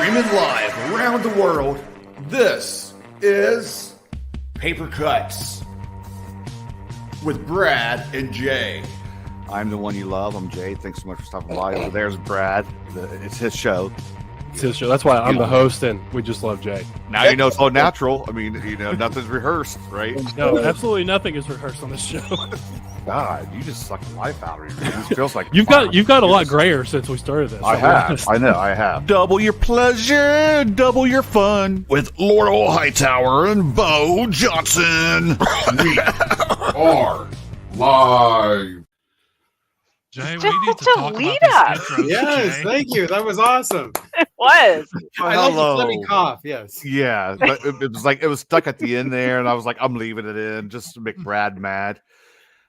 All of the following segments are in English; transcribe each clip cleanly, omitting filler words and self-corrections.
Streaming live around the world, this is Paper Cuts with Brad and Jay. I'm the one you love. I'm Jay. Thanks so much for stopping by. Over there's Brad. It's his show. It's his show. That's why I'm the host, and we just love Jay. Now you know it's all natural. I mean, nothing's rehearsed, right? No, absolutely nothing is rehearsed on this show. God, you just suck the life out of you. It just feels like you've got a lot grayer since we started this. I have. Double your pleasure, double your fun with Laurel Hightower and Beau Johnson. We are live. Jay, Just we need to such a talk lead about up. this intro. Yes, Jay. thank you. That was awesome. It was. I like to let me cough. Yes. Yeah, but it was stuck at the end there, and I was like, I'm leaving it in just to make Brad mad.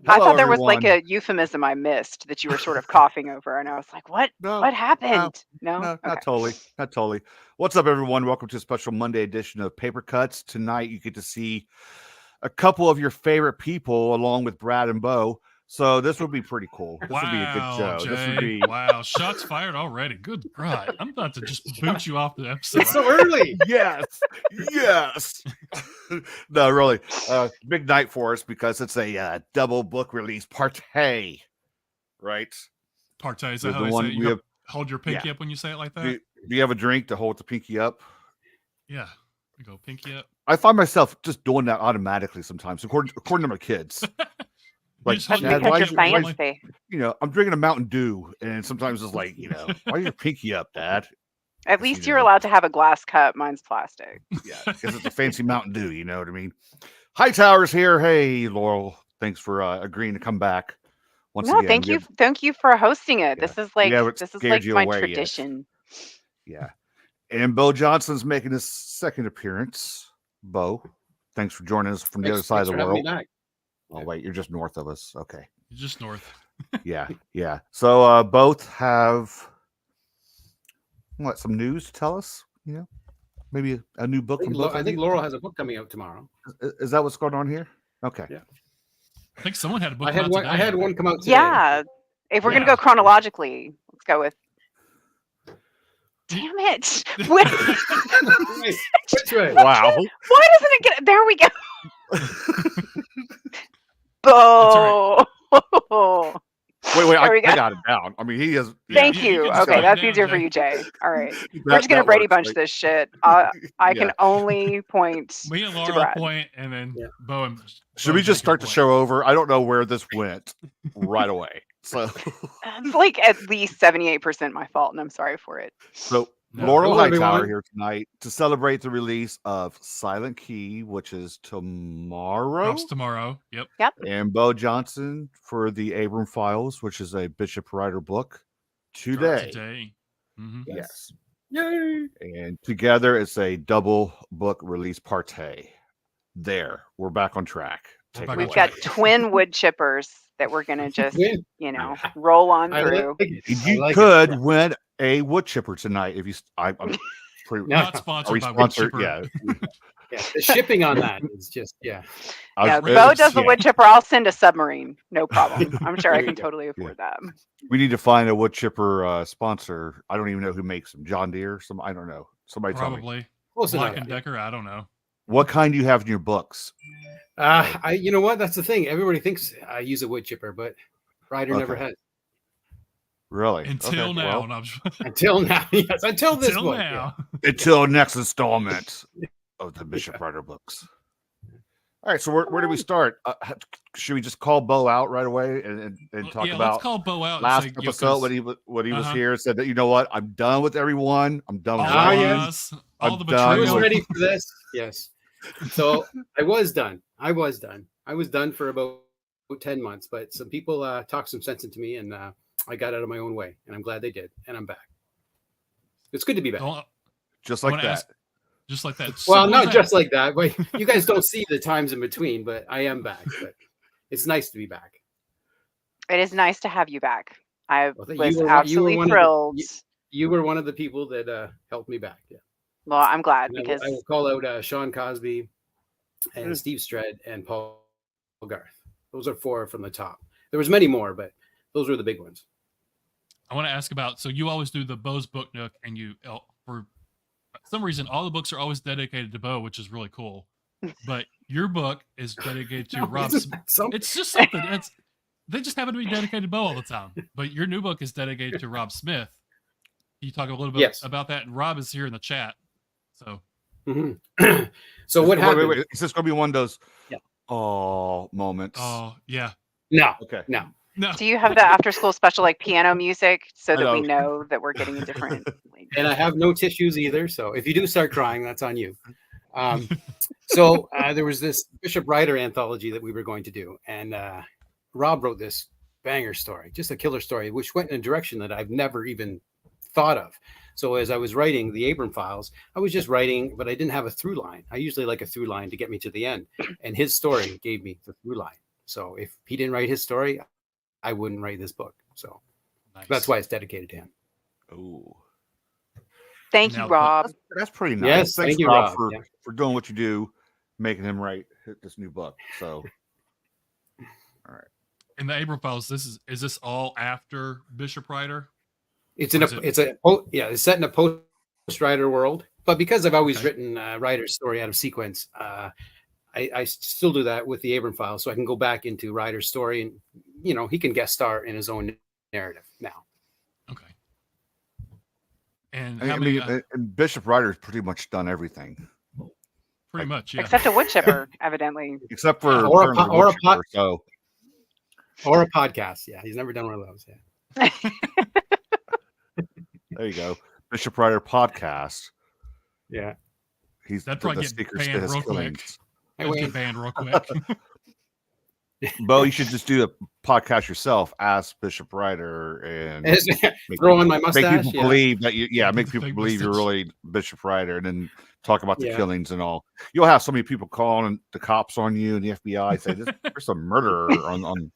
I Hello, thought there was everyone. like a euphemism I missed that you were sort of coughing over, and I was like, "What? No, What happened?" No, No, Okay. not totally. What's up, everyone? Welcome to a special Monday edition of Paper Cuts. Tonight, you get to see a couple of your favorite people along with Brad and Beau. So this would be pretty cool. This would be a good show. Jay. This would be Wow, shots fired already. Good God. I'm about to just boot you off the episode. It's so early. yes. No, really, big night for us because it's a double book release party, right? Partay, is The that how they one say it? we You have- hold your pinky up when you say it like that? Do you have a drink to hold the pinky up? Yeah. We go pinky up. I find myself just doing that automatically sometimes, according to my kids. Like, just That's hold Dad, your because why you're you- pinky fancy. I'm drinking a Mountain Dew, and sometimes it's like, why is your pinky up, Dad? At Yes, least you you're know. allowed to have a glass cup. Mine's plastic. Yeah, because it's a fancy Mountain Dew, you know what I mean? Hightower's here. Hey, Laurel, thanks for agreeing to come back once No, again. thank you for hosting it. Yeah. This is like We haven't this is scared like you my away yet. tradition. Yeah. And Beau Johnson's making his second appearance. Beau, thanks for joining us from the other side of the world. Oh, wait, you're just north of us. Okay. You're just north. Yeah. So both have some news to tell us? Maybe a new book from both I of think you? Laurel has a book coming out tomorrow. Is that what's going on here? Okay. Yeah. I think someone had a book I had out one. today. I had one come out today. Yeah. If we're gonna go chronologically, let's go with. Damn it! Wait, Right. Which way? Wow. why doesn't it get? There we go. Bo. Wait, There we go. I got it down. I mean, he has. Thank you you. can just Okay, write it that's down, easier for Jay. you, Jay. All right. We're just gonna Brady bunch this shit. I can only point Me and to Laura Brad. point, and then Yeah. Bo and Should Bo we and just Jake start the point. show over? I don't know where this went right away. So, It's like at least 78% my fault, and I'm sorry for it. No. Laurel Hello, Hightower everyone. here tonight to celebrate the release of Silent Key, which is tomorrow. Drops tomorrow. Yep. And Beau Johnson for the ABRUM Files, which is a Bishop Ryder book Drops today. today. Mhm. Yes. Yay! And together it's a double book release party. There, we're back on track. We're Take back it on We've away. got twin wood chippers that we're gonna just, Win. roll on I through. like it. I You like could it. win a wood chipper tonight if you. I'm pretty. No. Not Are sponsored we by Wood sponsored? Chipper. Yeah. Yeah, the shipping on that is just Yeah, I- Bo does the yeah. wood chipper. I'll send a submarine. No problem. I'm sure I There you can go. totally afford that. We need to find a wood chipper sponsor. I don't even know who makes them. John Deere. I don't know. Somebody tell me. Probably. close Black enough. and Decker. I don't know. What kind do you have in your books? You know what? That's the thing. Everybody thinks I use a wood chipper, but Ryder never Okay. has Really? Until Okay, now. well, No, I'm just- until now. Yes, until this Until book. now. until next installment of the Bishop Ryder books. All right. So where do we start? Should we just call Beau out right away and talk Yeah, about let's call Bo out. last and say, episode when he was here? Said that I'm done with everyone. I'm done with all Ah, everyone. yes. us, all the I'm done I betrayal. was with- ready for this. Yes. So I was done. I was done for about 10 months, but some people talked some sense into me, and I got out of my own way, and I'm glad they did, and I'm back. It's good to be back. Don't- Just like wanna that. ask- Just like that. Well, Simple not as just that. like that, but you guys don't see the times in between, but I am back. But it's nice to be back. It is nice to have you back. I Well, you was were one- you were absolutely one of the- thrilled. You were one of the people that helped me back. Yeah. Well, I'm glad And because I will call out Sean Cosby and Steve Stred and Paul Garth. Those are 4 from the top. There was many more, but those were the big ones. I want to ask about. So you always do the Bo's Book Nook, and you for some reason, all the books are always dedicated to Beau, which is really cool. But your book is dedicated to Rob Smith. It's just something. They just happen to be dedicated to Beau all the time. But your new book is dedicated to Rob Smith. Can you talk a little bit about that? And Rob is here in the chat. So, So what happened? Wait. Is this going to be one of those moments? Oh, yeah. No. Okay. No. Do you have the after school special like piano music so that we know that we're getting a different? And I have no tissues either. So if you do start crying, that's on you. So there was this Bishop Ryder anthology that we were going to do, and Rob wrote this banger story, just a killer story, which went in a direction that I've never even thought of. So as I was writing the ABRUM files, I was just writing, but I didn't have a through line. I usually like a through line to get me to the end, and his story gave me the through line. So if he didn't write his story, I wouldn't write this book. So that's why it's dedicated to him. Oh. Thank you, Rob. That's pretty nice. Yes, Thanks, thank you, Rob, Rob. for doing what you do, making him write this new book. So, all right. In the ABRUM files, is this all after Bishop Ryder? It's it's set in a post Ryder world, but because I've always written Ryder's story out of sequence, I still do that with the ABRUM files, so I can go back into Ryder's story, and he can guest star in his own narrative now. Okay. And and Bishop Ryder's pretty much done everything. Pretty much, yeah. Except a wood chipper, evidently. Except for or a podcast. Yeah, he's never done one of those. Yeah. There you go, Bishop Ryder podcast. Yeah, that'd probably get banned real quick. Get banned real quick. Beau, you should just do a podcast yourself. Ask Bishop Ryder and throw in my mustache. Make people believe that make people believe you're really Bishop Ryder, and then talk about the killings and all. You'll have so many people calling the cops on you and the FBI say there's a murderer on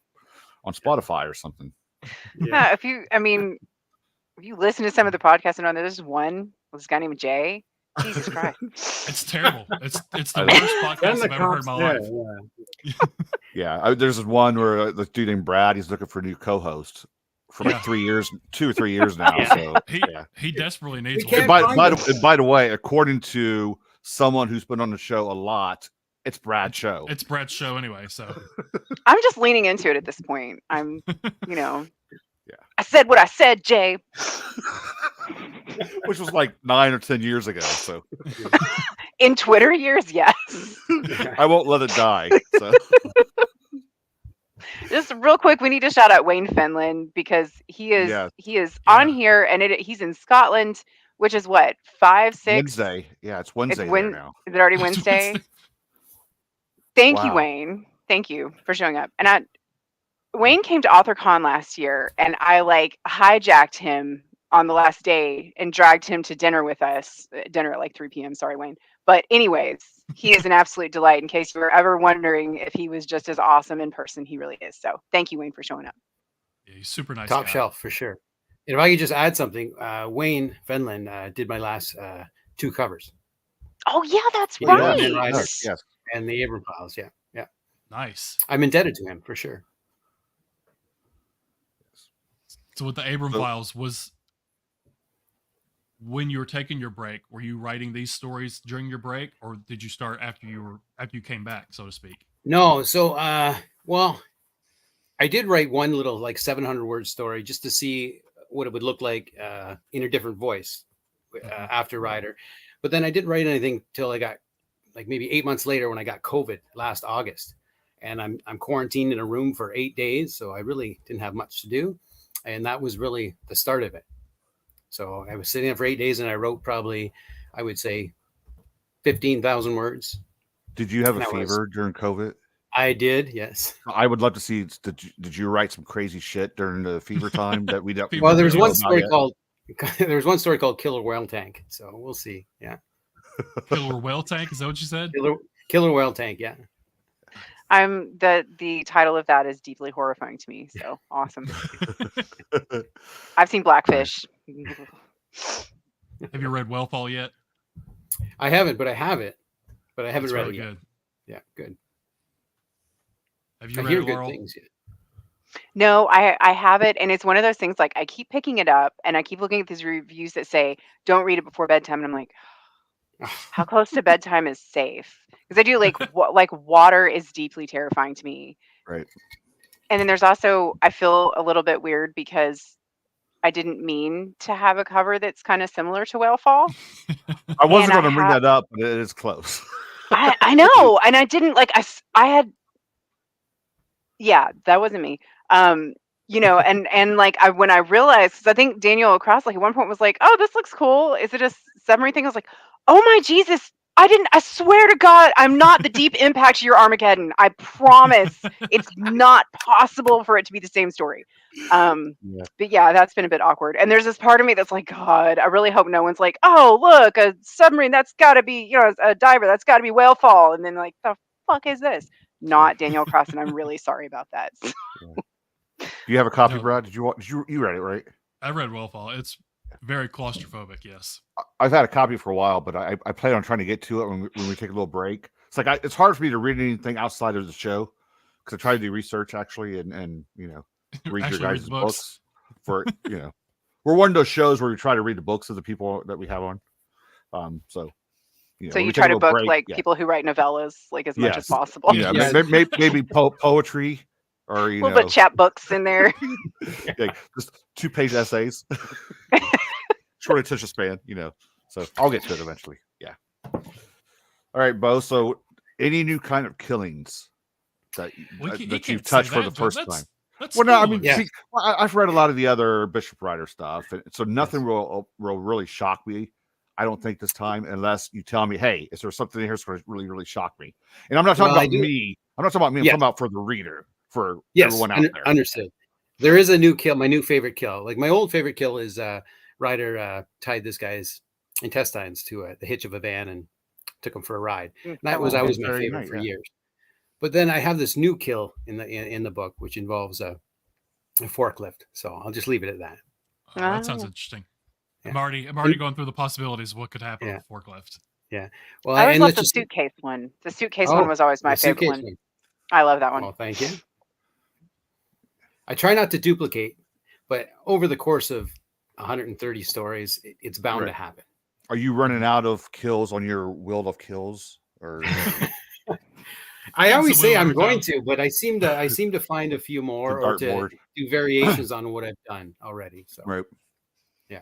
Spotify or something. Yeah, if you listen to some of the podcasts and on there's this guy named Jay. Jesus Christ. It's terrible. It's the worst podcast I've ever heard in my life. Yeah, there's one where the dude named Brad, he's looking for a new co-host for like 3 years, 2 or 3 years now. So he desperately needs one. By the way, according to someone who's been on the show a lot, it's Brad's show. It's Brad's show anyway. So I'm just leaning into it at this point. I'm, I said what I said, Jay. Which was like 9 or 10 years ago. So in Twitter years, yes. I won't let it die. So just real quick, we need to shout out Wayne Fenlon because he is on here, and he's in Scotland, which is what 5, 6 Wednesday. Yeah, it's Wednesday there now. Is it already Wednesday? Thank you, Wayne. Thank you for showing up. And Wayne came to AuthorCon last year, and I hijacked him on the last day and dragged him to dinner with us. Dinner at like 3 p.m. Sorry, Wayne. But anyways, he is an absolute delight. In case you were ever wondering if he was just as awesome in person, he really is. So thank you, Wayne, for showing up. Yeah, he's super nice. Top shelf for sure. And if I could just add something, Wayne Fenlon did my last 2 covers. Oh yeah, that's right. Yes. And the ABRUM files. Yeah. Nice. I'm indebted to him for sure. So with the ABRUM files was. When you were taking your break, were you writing these stories during your break, or did you start after you came back, so to speak? No. So, I did write one little 700-word story just to see what it would look like in a different voice after Ryder. But then I didn't write anything till I got maybe 8 months later when I got COVID last August, and I'm quarantined in a room for 8 days, so I really didn't have much to do, and that was really the start of it. So I was sitting there for 8 days, and I wrote probably, I would say, 15,000 words. Did you have a fever during COVID? I did, yes. I would love to see. Did you write some crazy shit during the fever time that we don't? Well, there's one story called Killer Whale Tank. So we'll see. Yeah. Killer Whale Tank, is that what you said? Killer Whale Tank, yeah. The title of that is deeply horrifying to me. So awesome. I've seen Blackfish. Have you read Whalefall yet? I haven't, but I have it. But I haven't read really it good. Yet. Yeah, good. Have you read it, Laurel? Good things yet. No, I have it, and it's one of those things I keep picking it up, and I keep looking at these reviews that say don't read it before bedtime, and I'm like, How close to bedtime is safe? Because I do like water is deeply terrifying to me. Right. And then there's also, I feel a little bit weird because I didn't mean to have a cover that's kind of similar to Whalefall. I wasn't And going to bring that up, but it is close. I know, and I didn't like I had yeah, that wasn't me. And like when I realized, because I think Daniel Cross like at one point was like, "Oh, this looks cool. Is it a submarine thing?" I was like, "Oh my Jesus! I swear to God, I'm not the Deep Impact to your Armageddon. I promise, it's not possible for it to be the same story." But yeah, that's been a bit awkward. And there's this part of me that's like, God, I really hope no one's like, "Oh, look, a submarine. That's got to be, a diver. That's got to be Whalefall." And then like, the fuck is this? Not Daniel Cross, and I'm really sorry about that. Do you have a copy, No. Brad? Did you read it, right? I read Whalefall. It's very claustrophobic. Yes. I've had a copy for a while, but I plan on trying to get to it when we take a little break. It's like it's hard for me to read anything outside of the show because I try to do research actually and read your guys' books for we're one of those shows where we try to read the books of the people that we have on. So you try to book people who write novellas like as much as possible. Yeah, maybe poetry or a little bit chapbooks in there. Just 2-page essays, short attention span. So I'll get to it eventually. Yeah. All right, Beau. So any new kind of killings that you've touched for the first time? Well, no, I mean, I've read a lot of the other Bishop Rider stuff, so nothing will really shock me. I don't think this time, unless you tell me, "Hey, is there something in here that's going to really, really shock me?" And I'm not talking about me. I'm not talking about me. I'm talking about for the reader, for everyone out there. Understood. There is a new kill. My new favorite kill. Like my old favorite kill is Ryder tied this guy's intestines to the hitch of a van and took him for a ride. And that was always my favorite for years. But then I have this new kill in the book, which involves a forklift. So I'll just leave it at that. Oh, that sounds interesting. Yeah. I'm already going through the possibilities of what could happen with a forklift. Yeah. Well, I always loved the suitcase one. The suitcase one was always my favorite one. I love that one. Oh, thank you. I try not to duplicate, but over the course of 130 stories, it's bound to happen. Are you running out of kills on your wheel of kills, or? I always say I'm going to, but I seem to find a few more or to do variations on what I've done already. So right. Yeah.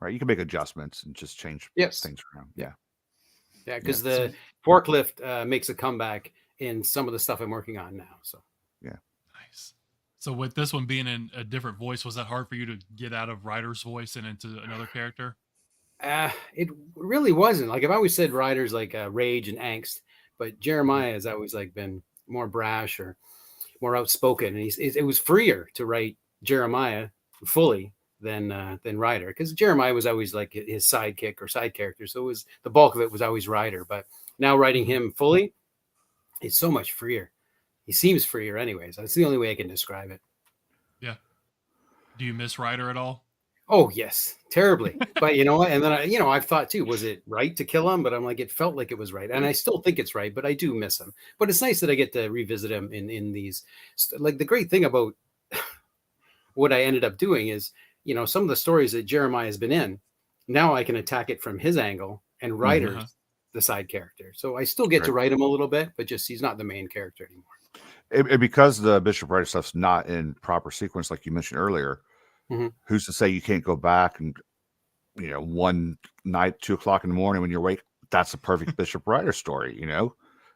Right. You can make adjustments and just change things around. Yeah. Yeah, because the forklift makes a comeback in some of the stuff I'm working on now. So yeah. Nice. So with this one being in a different voice, was that hard for you to get out of Ryder's voice and into another character? It really wasn't. Like I've always said Ryder's like rage and angst, but Jeremiah has always like been more brash or more outspoken, and it was freer to write Jeremiah fully than Ryder, because Jeremiah was always like his sidekick or side character, so it was the bulk of it was always Ryder. But now writing him fully, it's so much freer. He seems freer, anyways. That's the only way I can describe it. Yeah. Do you miss Ryder at all? Oh yes, terribly. But you know what? And then I've thought too, was it right to kill him? But I'm like, it felt like it was right, and I still think it's right. But I do miss him. But it's nice that I get to revisit him in these. Like the great thing about what I ended up doing is, some of the stories that Jeremiah has been in, now I can attack it from his angle, and Ryder's the side character. So I still get to write him a little bit, but just he's not the main character anymore. And because the Bishop Rider stuff's not in proper sequence, like you mentioned earlier. Who's to say you can't go back and, one night, 2:00 in the morning when you're awake, that's a perfect Bishop Rider story,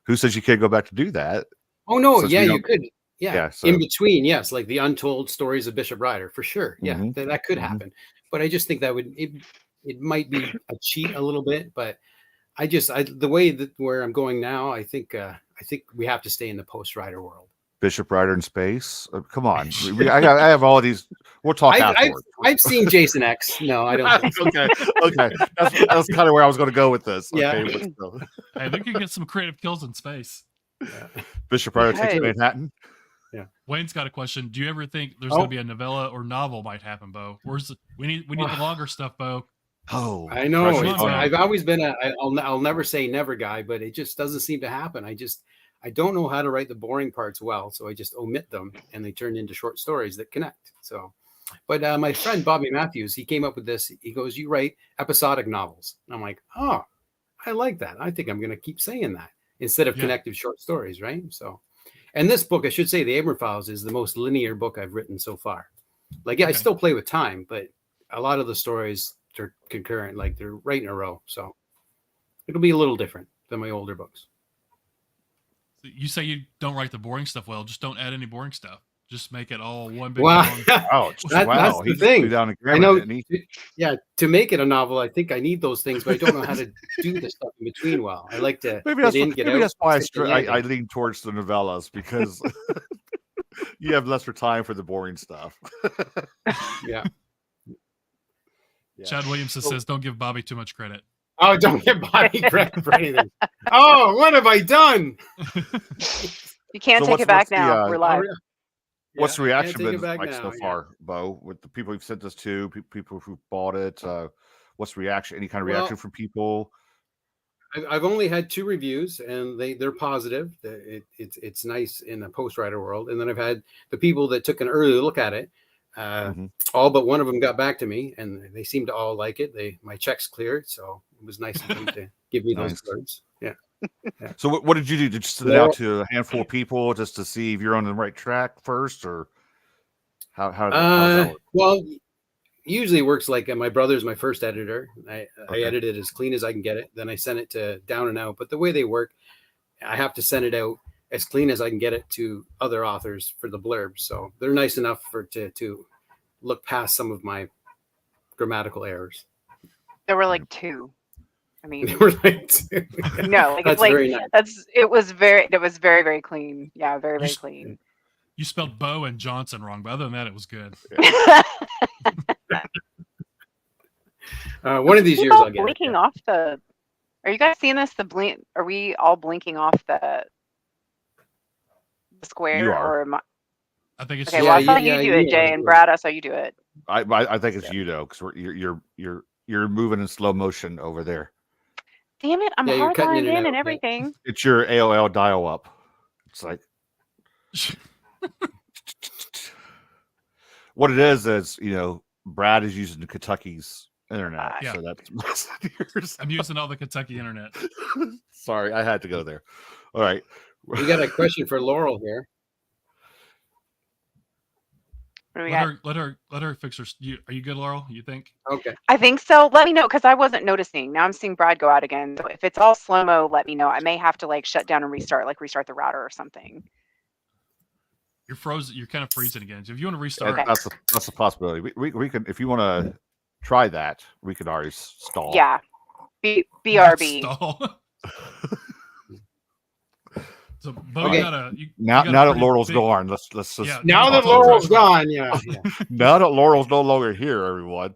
Who says you can't go back to do that? Oh, no. Yeah, you could. Yeah. So. In between, yes. Like the untold stories of Bishop Rider, for sure. Yeah, that could happen. But I just think that it might be a cheat a little bit. But the way where I'm going now, I think we have to stay in the post-Rider world. Bishop Rider in space. Come on, I have all of these. We'll talk afterwards. I've seen Jason X. No, I don't. Think so. Okay. That's kind of where I was going to go with this. Yeah. Okay, I think you get some creative kills in space. Yeah. Bishop Rider takes Manhattan. Yeah. Wayne's got a question. Do you ever think there's going to be a novella or novel might happen, Beau? We need the longer stuff, Beau. Oh, I know. I've always been I'll never say never guy, but it just doesn't seem to happen. I don't know how to write the boring parts well, so I just omit them, and they turn into short stories that connect. So, but my friend Bobby Matthews, he came up with this. He goes, "You write episodic novels." And I'm like, "Oh, I like that. I think I'm going to keep saying that instead of Yeah. connected short stories, right? So, and this book, I should say, the ABRUM Files is the most linear book I've written so far. Like, yeah, I Okay. still play with time, but a lot of the stories are concurrent, like they're right in a row. So it'll be a little different than my older books. You say you don't write the boring stuff well. Just don't add any boring stuff. Just make it all one big Wow. long. Ouch! That's Wow, the he thing. threw down a I grammar, know. didn't he? Yeah, to make it a novel, I think I need those things, but I don't know how to do the stuff in between well. I like to Maybe get that's in, why, get maybe out. that's why stick the landing. I lean towards the novellas, because you have lesser time for the boring stuff. Yeah. Yeah. Chad Williamson says, "Don't give Bobby too much credit." Oh, don't get Bobby credit for anything. Oh, what have I done? You can't So take it back now. We're live. What's the Yeah, reaction can't take been it back like now, so yeah. far, Bo? With the people you've sent this to, people who bought it, what's the reaction? Any kind of Well, reaction from people? I've only had 2 reviews, and they're positive. It's nice in the post-writer world. And then I've had the people that took an early look at it. All but one of them got back to me, and they seemed to all like it. My checks cleared, so it was nice of them to give me those words. Yeah. So what did you do? Did you send it out to a handful of people just to see if you're on the right track first, or how does that work? Well, usually it works like my brother's my first editor. I Okay. edit it as clean as I can get it. Then I send it to Down and Out. But the way they work, I have to send it out as clean as I can get it to other authors for the blurbs. So they're nice enough to look past some of my grammatical errors. There were like 2. I mean, They were like, no, like that's it's like very nice. it was very, very clean. Yeah, very, very clean. You spelled Beau and Johnson wrong, but other than that, it was good. One of these years I'll get blinking it. off the. Are you guys seeing this? The blink. Are we all blinking off the square? You are. Or am I? I think it's Okay, well, I saw you do it, Jay, and Brad, I saw you do it. I think it's you though, because you're moving in slow motion over there. Damn it! I'm Yeah, you're cutting hardlined in and in and out, yeah. everything. It's your AOL dial up. It's like what it is, Brad is using Kentucky's internet. Yeah. So that's yours. I'm using all the Kentucky internet. Sorry, I had to go there. All right. We got a question for Laurel here. What do we got? Let her fix her. Are you good, Laurel? You think? Okay. I think so. Let me know, because I wasn't noticing. Now I'm seeing Brad go out again. So if it's all slow mo, let me know. I may have to like shut down and restart the router or something. You're frozen. You're kind of freezing again. So if you want to restart, Okay. That's a possibility. We can, if you want to try that, we could already stall. Yeah. BRB. Stall. So, Bo, Okay. Now that Laurel's gone, let's just. Yeah, Now that Oh, Laurel's sorry. gone, yeah. Now that Laurel's no longer here, everyone.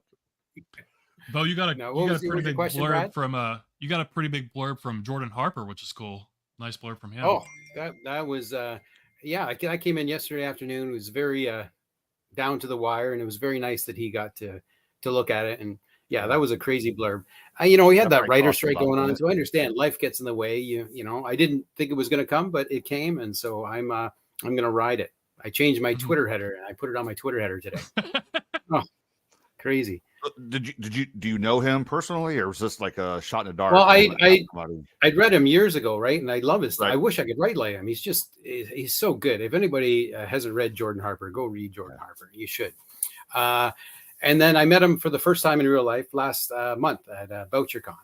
Bo, you got a Now, what was pretty your big question, blurb Brad? from you got a pretty big blurb from Jordan Harper, which is cool. Nice blurb from him. Oh, that was yeah. I came in yesterday afternoon. It was very down to the wire, and it was very nice that he got to look at it. And yeah, that was a crazy blurb. We had that writer strike going on, so I understand life gets in the way. You know, I didn't think it was going to come, but it came, and so I'm going to ride it. I changed my Twitter header, and I put it on my Twitter header today. Oh, crazy. Do you know him personally, or was this like a shot in the dark? Well, I'd read him years ago, right? And I love his. Right. I wish I could write like him. He's so good. If anybody hasn't read Jordan Harper, go read Jordan Harper. You should. And then I met him for the first time in real life last month at BoucherCon.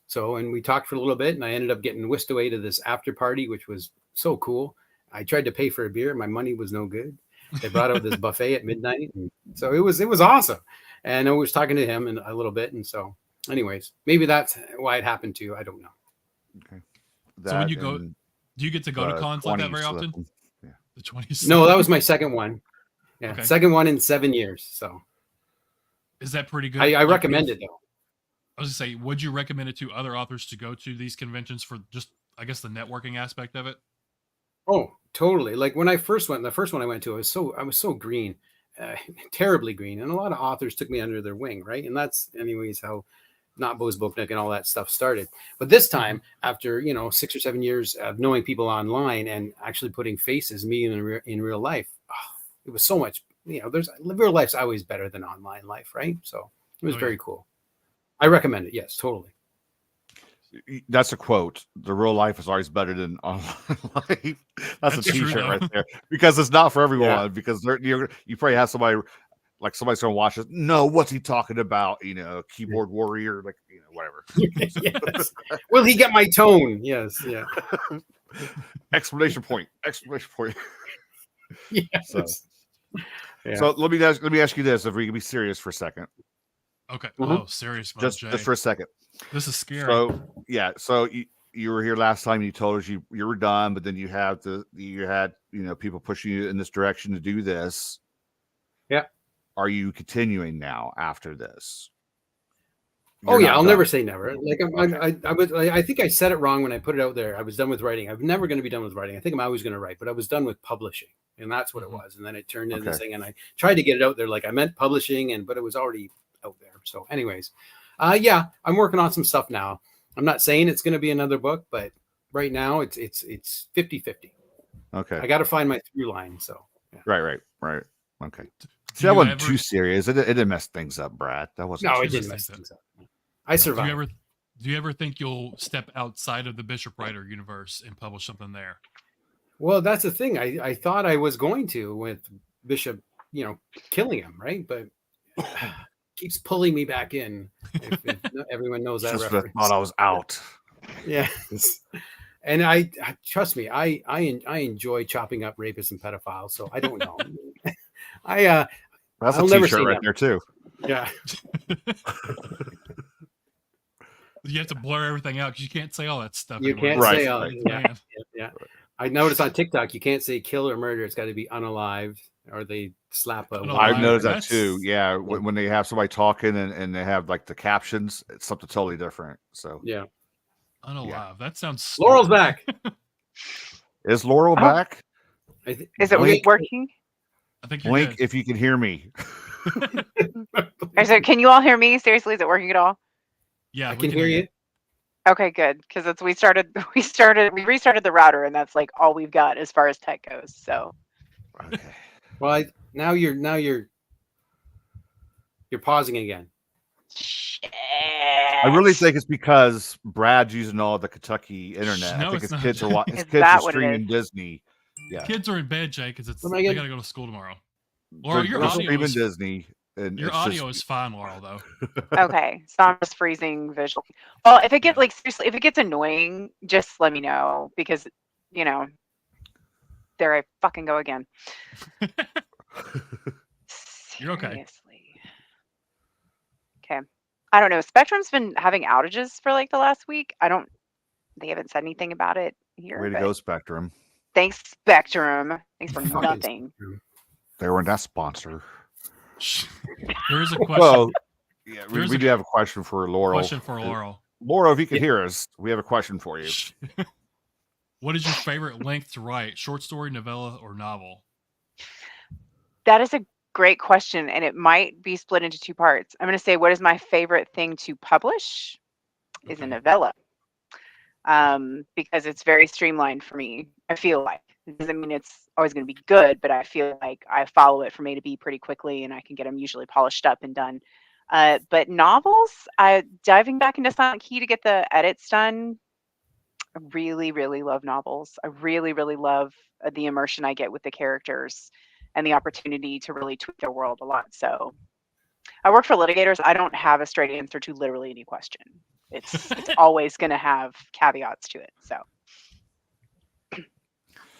So, and we talked for a little bit, and I ended up getting whisked away to this after party, which was so cool. I tried to pay for a beer. My money was no good. They brought out this buffet at midnight. And so it was awesome. And I was talking to him a little bit. And so anyways, maybe that's why it happened to you. I don't know. Okay. So when you go, do you get to go to cons like that very 20s, often? yeah. The 20s. No, that was my second one. Yeah. Okay. Second one in 7 years. So Is that pretty good? I recommend it though. I was gonna say, would you recommend it to other authors to go to these conventions for just, I guess, the networking aspect of it? Oh, totally. Like when I first went, the first one I went to, I was so green, terribly green. And a lot of authors took me under their wing. Right. And that's anyways how Not Beau's Booknick and all that stuff started. But this time, after, 6 or 7 years of knowing people online and actually putting faces, meeting in real life, it was so much, real life's always better than online life. Right. So it was very cool. I recommend it. Yes, totally. That's a quote. The real life is always better than online life. That's a True, T-shirt though. right there. Because it's not for everyone. Yeah. Because you probably have somebody like somebody's gonna watch it. No, what's he talking about? Keyboard warrior, like whatever. Yes. Will he get my tone? Yes. Yeah. Exclamation point! Exclamation point! Yes. So, Yeah. so let me ask you this: if we can be serious for a second, Okay. Mhm. Oh, serious about just Jay. for a second. This is scary. So yeah, so you were here last time. You told us you were done, but then you had people pushing you in this direction to do this. Yeah. Are you continuing now after this? Oh You're yeah, not I'll done. never say never. Like I think I said it wrong when I put it out there. I was done with writing. I'm never going to be done with writing. I think I'm always going to write, but I was done with publishing, and that's what it was. And then it turned into this thing, and I tried to get it out there. Like I meant publishing, but it was already out there. So, anyways, yeah, I'm working on some stuff now. I'm not saying it's going to be another book, but right now it's 50-50. Okay. I got to find my through line. So yeah. Right. Okay. Do See, that you wasn't ever- too serious. It didn't mess things up, Brad. That wasn't. No, too it didn't serious. mess things up. I survived. Do you ever think you'll step outside of the Bishop Writer universe and publish something there? Well, that's the thing. I thought I was going to with Bishop, killing him, right? But keeps pulling me back in. If everyone knows that Just when I reference. thought I was out. Yeah. And I trust me, I enjoy chopping up rapists and pedophiles. So I don't know. That's I'll a never T-shirt say right never. there too. Yeah. You have to blur everything out because you can't say all that stuff. You anymore. can't Right, say right. Yeah. Yeah. I noticed on TikTok you can't say kill or murder. It's got to be unalived, or they slap a Unalived. I've Y. noticed that That's- too. Yeah, when they have somebody talking and they have like the captions, it's something totally different. So Yeah. Unalive. That sounds. Laurel's stupid. back. is Laurel Oh. back? Is it Blink. working? I think you're Blink good. if you can hear me. Can you all hear me? Seriously, is it working at all? Yeah, I we can hear you. Okay, good. Because we restarted the router, and that's like all we've got as far as tech goes. So Okay. Well, now you're pausing again. shit. I really think it's because Brad's using all the Kentucky internet. No, I think it's his not. kids are his Is kids that are what it streaming is? Disney. Yeah, Kids are in bed, Jay, because What am I they getting? got to go to school tomorrow. Laurel, they're, your they're audio streaming is Disney, and your it's audio just, is fine, Laurel. Though. Okay, so I'm just freezing visually. Well, if it gets seriously, if it gets annoying, just let me know because there I fucking go again. You're okay. Seriously. Okay. I don't know. Spectrum's been having outages for like the last week. They haven't said anything about it here. way to but go, Spectrum. Thanks, Spectrum. Thanks for Fucking nothing. They weren't that sponsor. There is a question. Well, yeah, There's we a do have a question for Laurel. Question for Laurel. Laurel, if you could hear us, we have a question for you. What is your favorite length to write? Short story, novella, or novel? That is a great question, and it might be split into two parts. I'm going to say what is my favorite thing to publish is a Okay. novella, because it's very streamlined for me. I feel like it doesn't mean it's always going to be good, but I feel like I follow it from A to B pretty quickly, and I can get them usually polished up and done. But novels, diving back into Silent Key to get the edits done. I really, really love novels. I really, really love the immersion I get with the characters and the opportunity to really tweak their world a lot. So I work for litigators. I don't have a straight answer to literally any question. It's always going to have caveats to it. So And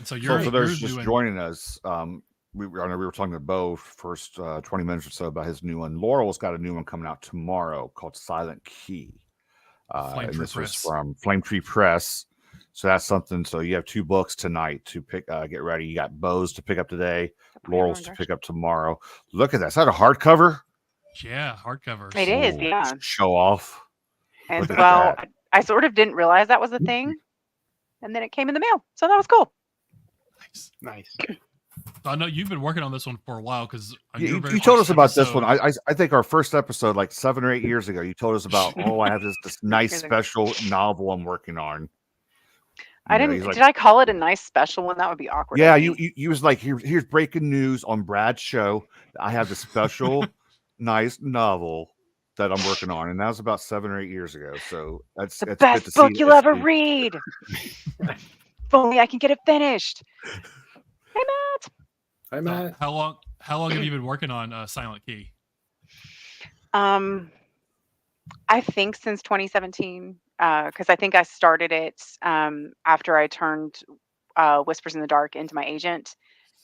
so So you're, for those you're just doing, joining us, I know we were talking to Beau first 20 minutes or so about his new one. Laurel's got a new one coming out tomorrow called Silent Key. Flame And Tree this was Press. from Flame Tree Press. So that's something. So you have 2 books tonight to pick. Get ready. You got Beau's to pick up today, Laurel's to pick up tomorrow. Look at that. Is that a hardcover? yeah, hardcovers. it is, Ooh, yeah. Show off. And Look at well, that. I sort of didn't realize that was a thing. And then it came in the mail. So that was cool. Nice. Nice. So I know you've been working on this one for a while because You told us about this one. I think our first episode, like 7 or 8 years ago, you told us about, I have this nice Years ago. special novel I'm working on. I You know, didn't. he's like, Did I call it a nice special one? That would be awkward. yeah, of you me. was like, here's breaking news on Brad's show. I have this special, nice novel that I'm working on, and that was about 7 or 8 years ago. So that's The good best to book see. you'll ever read. If only I can get it finished. Hey, Matt. Hi, Matt. How long have you been working on Silent Key? I think since 2017, because I think I started it after I turned Whispers in the Dark into my agent,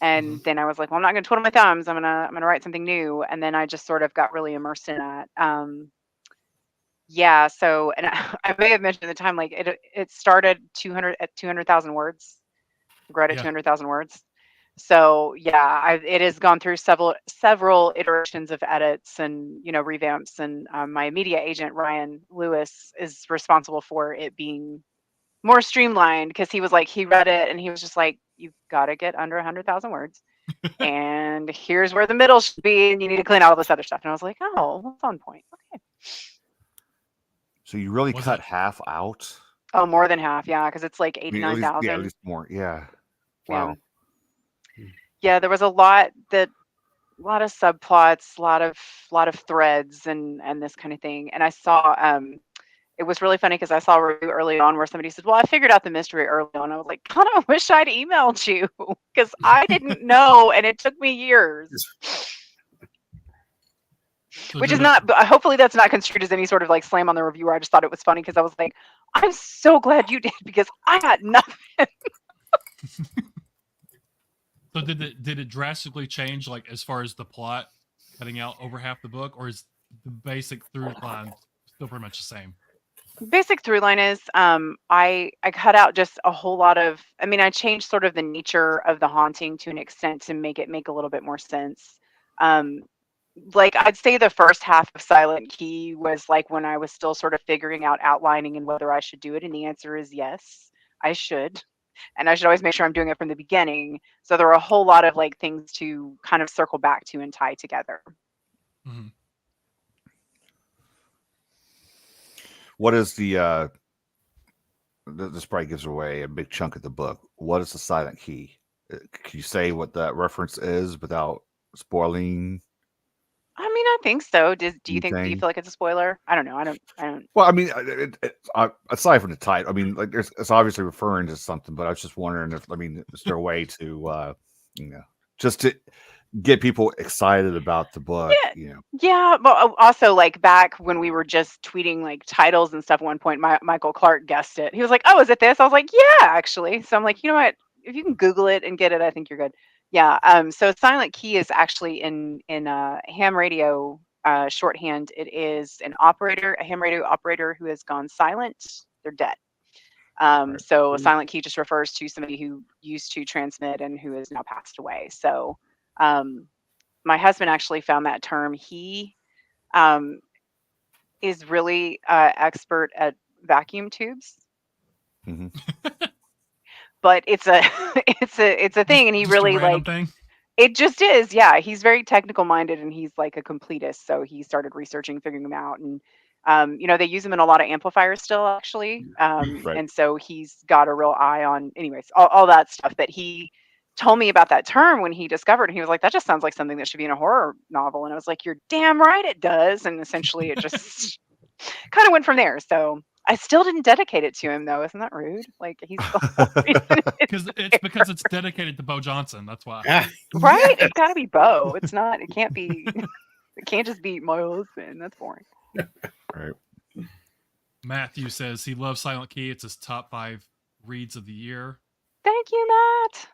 and then I was like, well, I'm not going to twiddle my thumbs. I'm gonna write something new, and then I just sort of got really immersed in that. Yeah. So, and I may have mentioned at the time, like it started 200 at 200,000 words. Wrote at Yeah. 200,000 words. So yeah, it has gone through several iterations of edits and revamps, and my media agent Ryan Lewis is responsible for it being more streamlined, because he was like, he read it and he was just like, you've got to get under 100,000 words, and here's where the middle should be, and you need to clean out all this other stuff. And I was like, oh, that's on point. Okay. So you really Was cut it- half out? Oh, more than half, yeah, because it's like I mean, at 89,000. least more. Yeah. Yeah. Wow. Yeah, there was a lot of subplots, a lot of threads and this kind of thing. And I saw it was really funny because I saw a review early on where somebody said, well, I figured out the mystery early on. I was like, God, I wish I'd emailed you, because I didn't know, and it took me years. So Which did is it- not, but hopefully that's not construed as any sort of like slam on the reviewer. I just thought it was funny because I was like, I'm so glad you did, because I got nothing. So did it drastically change, like as far as the plot, cutting out over half the book, or is the basic through line still pretty much the same? Basic through line is I cut out just a whole lot of, I mean, I changed sort of the nature of the haunting to an extent to make it make a little bit more sense. Like I'd say the first half of Silent Key was like when I was still sort of figuring out outlining and whether I should do it, and the answer is yes, I should. And I should always make sure I'm doing it from the beginning. So there are a whole lot of like things to kind of circle back to and tie together. Mm-hmm. What is the this probably gives away a big chunk of the book. What is the Silent Key? Can you say what that reference is without spoiling? I mean, I think so. Do you feel Anything? like it's a spoiler? I don't know. I don't. Well, I mean, aside from the title, I mean, like it's obviously referring to something, but I was just wondering if, I mean, is there a way to, just to get people excited about the book? Yeah, but also like back when we were just tweeting like titles and stuff at one point, Michael Clark guessed it. He was like, "Oh, is it this?" I was like, "Yeah, actually." So I'm like, you know what? If you can Google it and get it, I think you're good. Yeah. So Silent Key is actually in ham radio shorthand. It is a ham radio operator who has gone silent. They're dead. So a silent key just refers to somebody who used to transmit and who has now passed away. So my husband actually found that term. He is really expert at vacuum tubes. Mm-hmm. But it's a it's a thing, and he Just really a random like thing? it just is. Yeah, he's very technical minded, and he's like a completist. So he started researching, figuring them out, and they use them in a lot of amplifiers still, actually. Right. And so he's got a real eye on, anyways, all that stuff that he told me about that term when he discovered. And he was like, that just sounds like something that should be in a horror novel. And I was like, you're damn right it does. And essentially it just kind of went from there. So I still didn't dedicate it to him, though. Isn't that rude? Like, he's the whole reason Because it's dedicated to Beau Johnson. That's why. right. It's got to be Beau. It's not. It can't be. It can't just be my husband. That's boring. Right. Matthew says he loves Silent Key. It's his top 5 reads of the year. Thank you, Matt.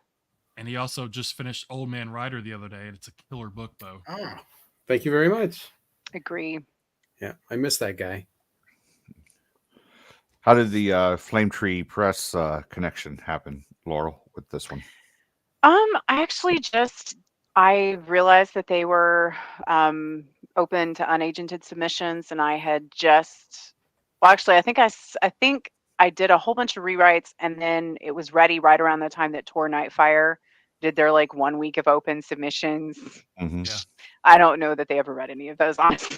And he also just finished Old Man Rider the other day, and it's a killer book, though. Oh, thank you very much. Agree. Yeah, I miss that guy. How did the Flame Tree Press connection happen, Laurel, with this one? I realized that they were open to unagented submissions, and I had I think I did a whole bunch of rewrites, and then it was ready right around the time that Tor Nightfire did their like 1 week of open submissions. Mm-hmm. Yeah. I don't know that they ever read any of those, honestly.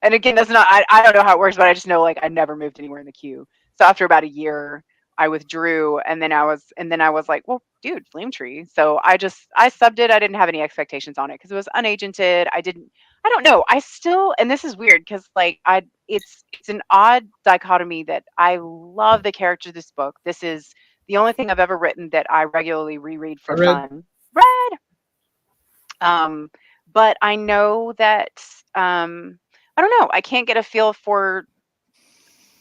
And again, that's not, I don't know how it works, but I just know like I never moved anywhere in the queue. So after about a year, I withdrew, and then I was like, well, dude, Flame Tree. So I subbed it. I didn't have any expectations on it because it was unagented. I don't know. I still, and this is weird because like it's an odd dichotomy that I love the character of this book. This is the only thing I've ever written that I regularly reread for fun. Red. But I know that I don't know. I can't get a feel for.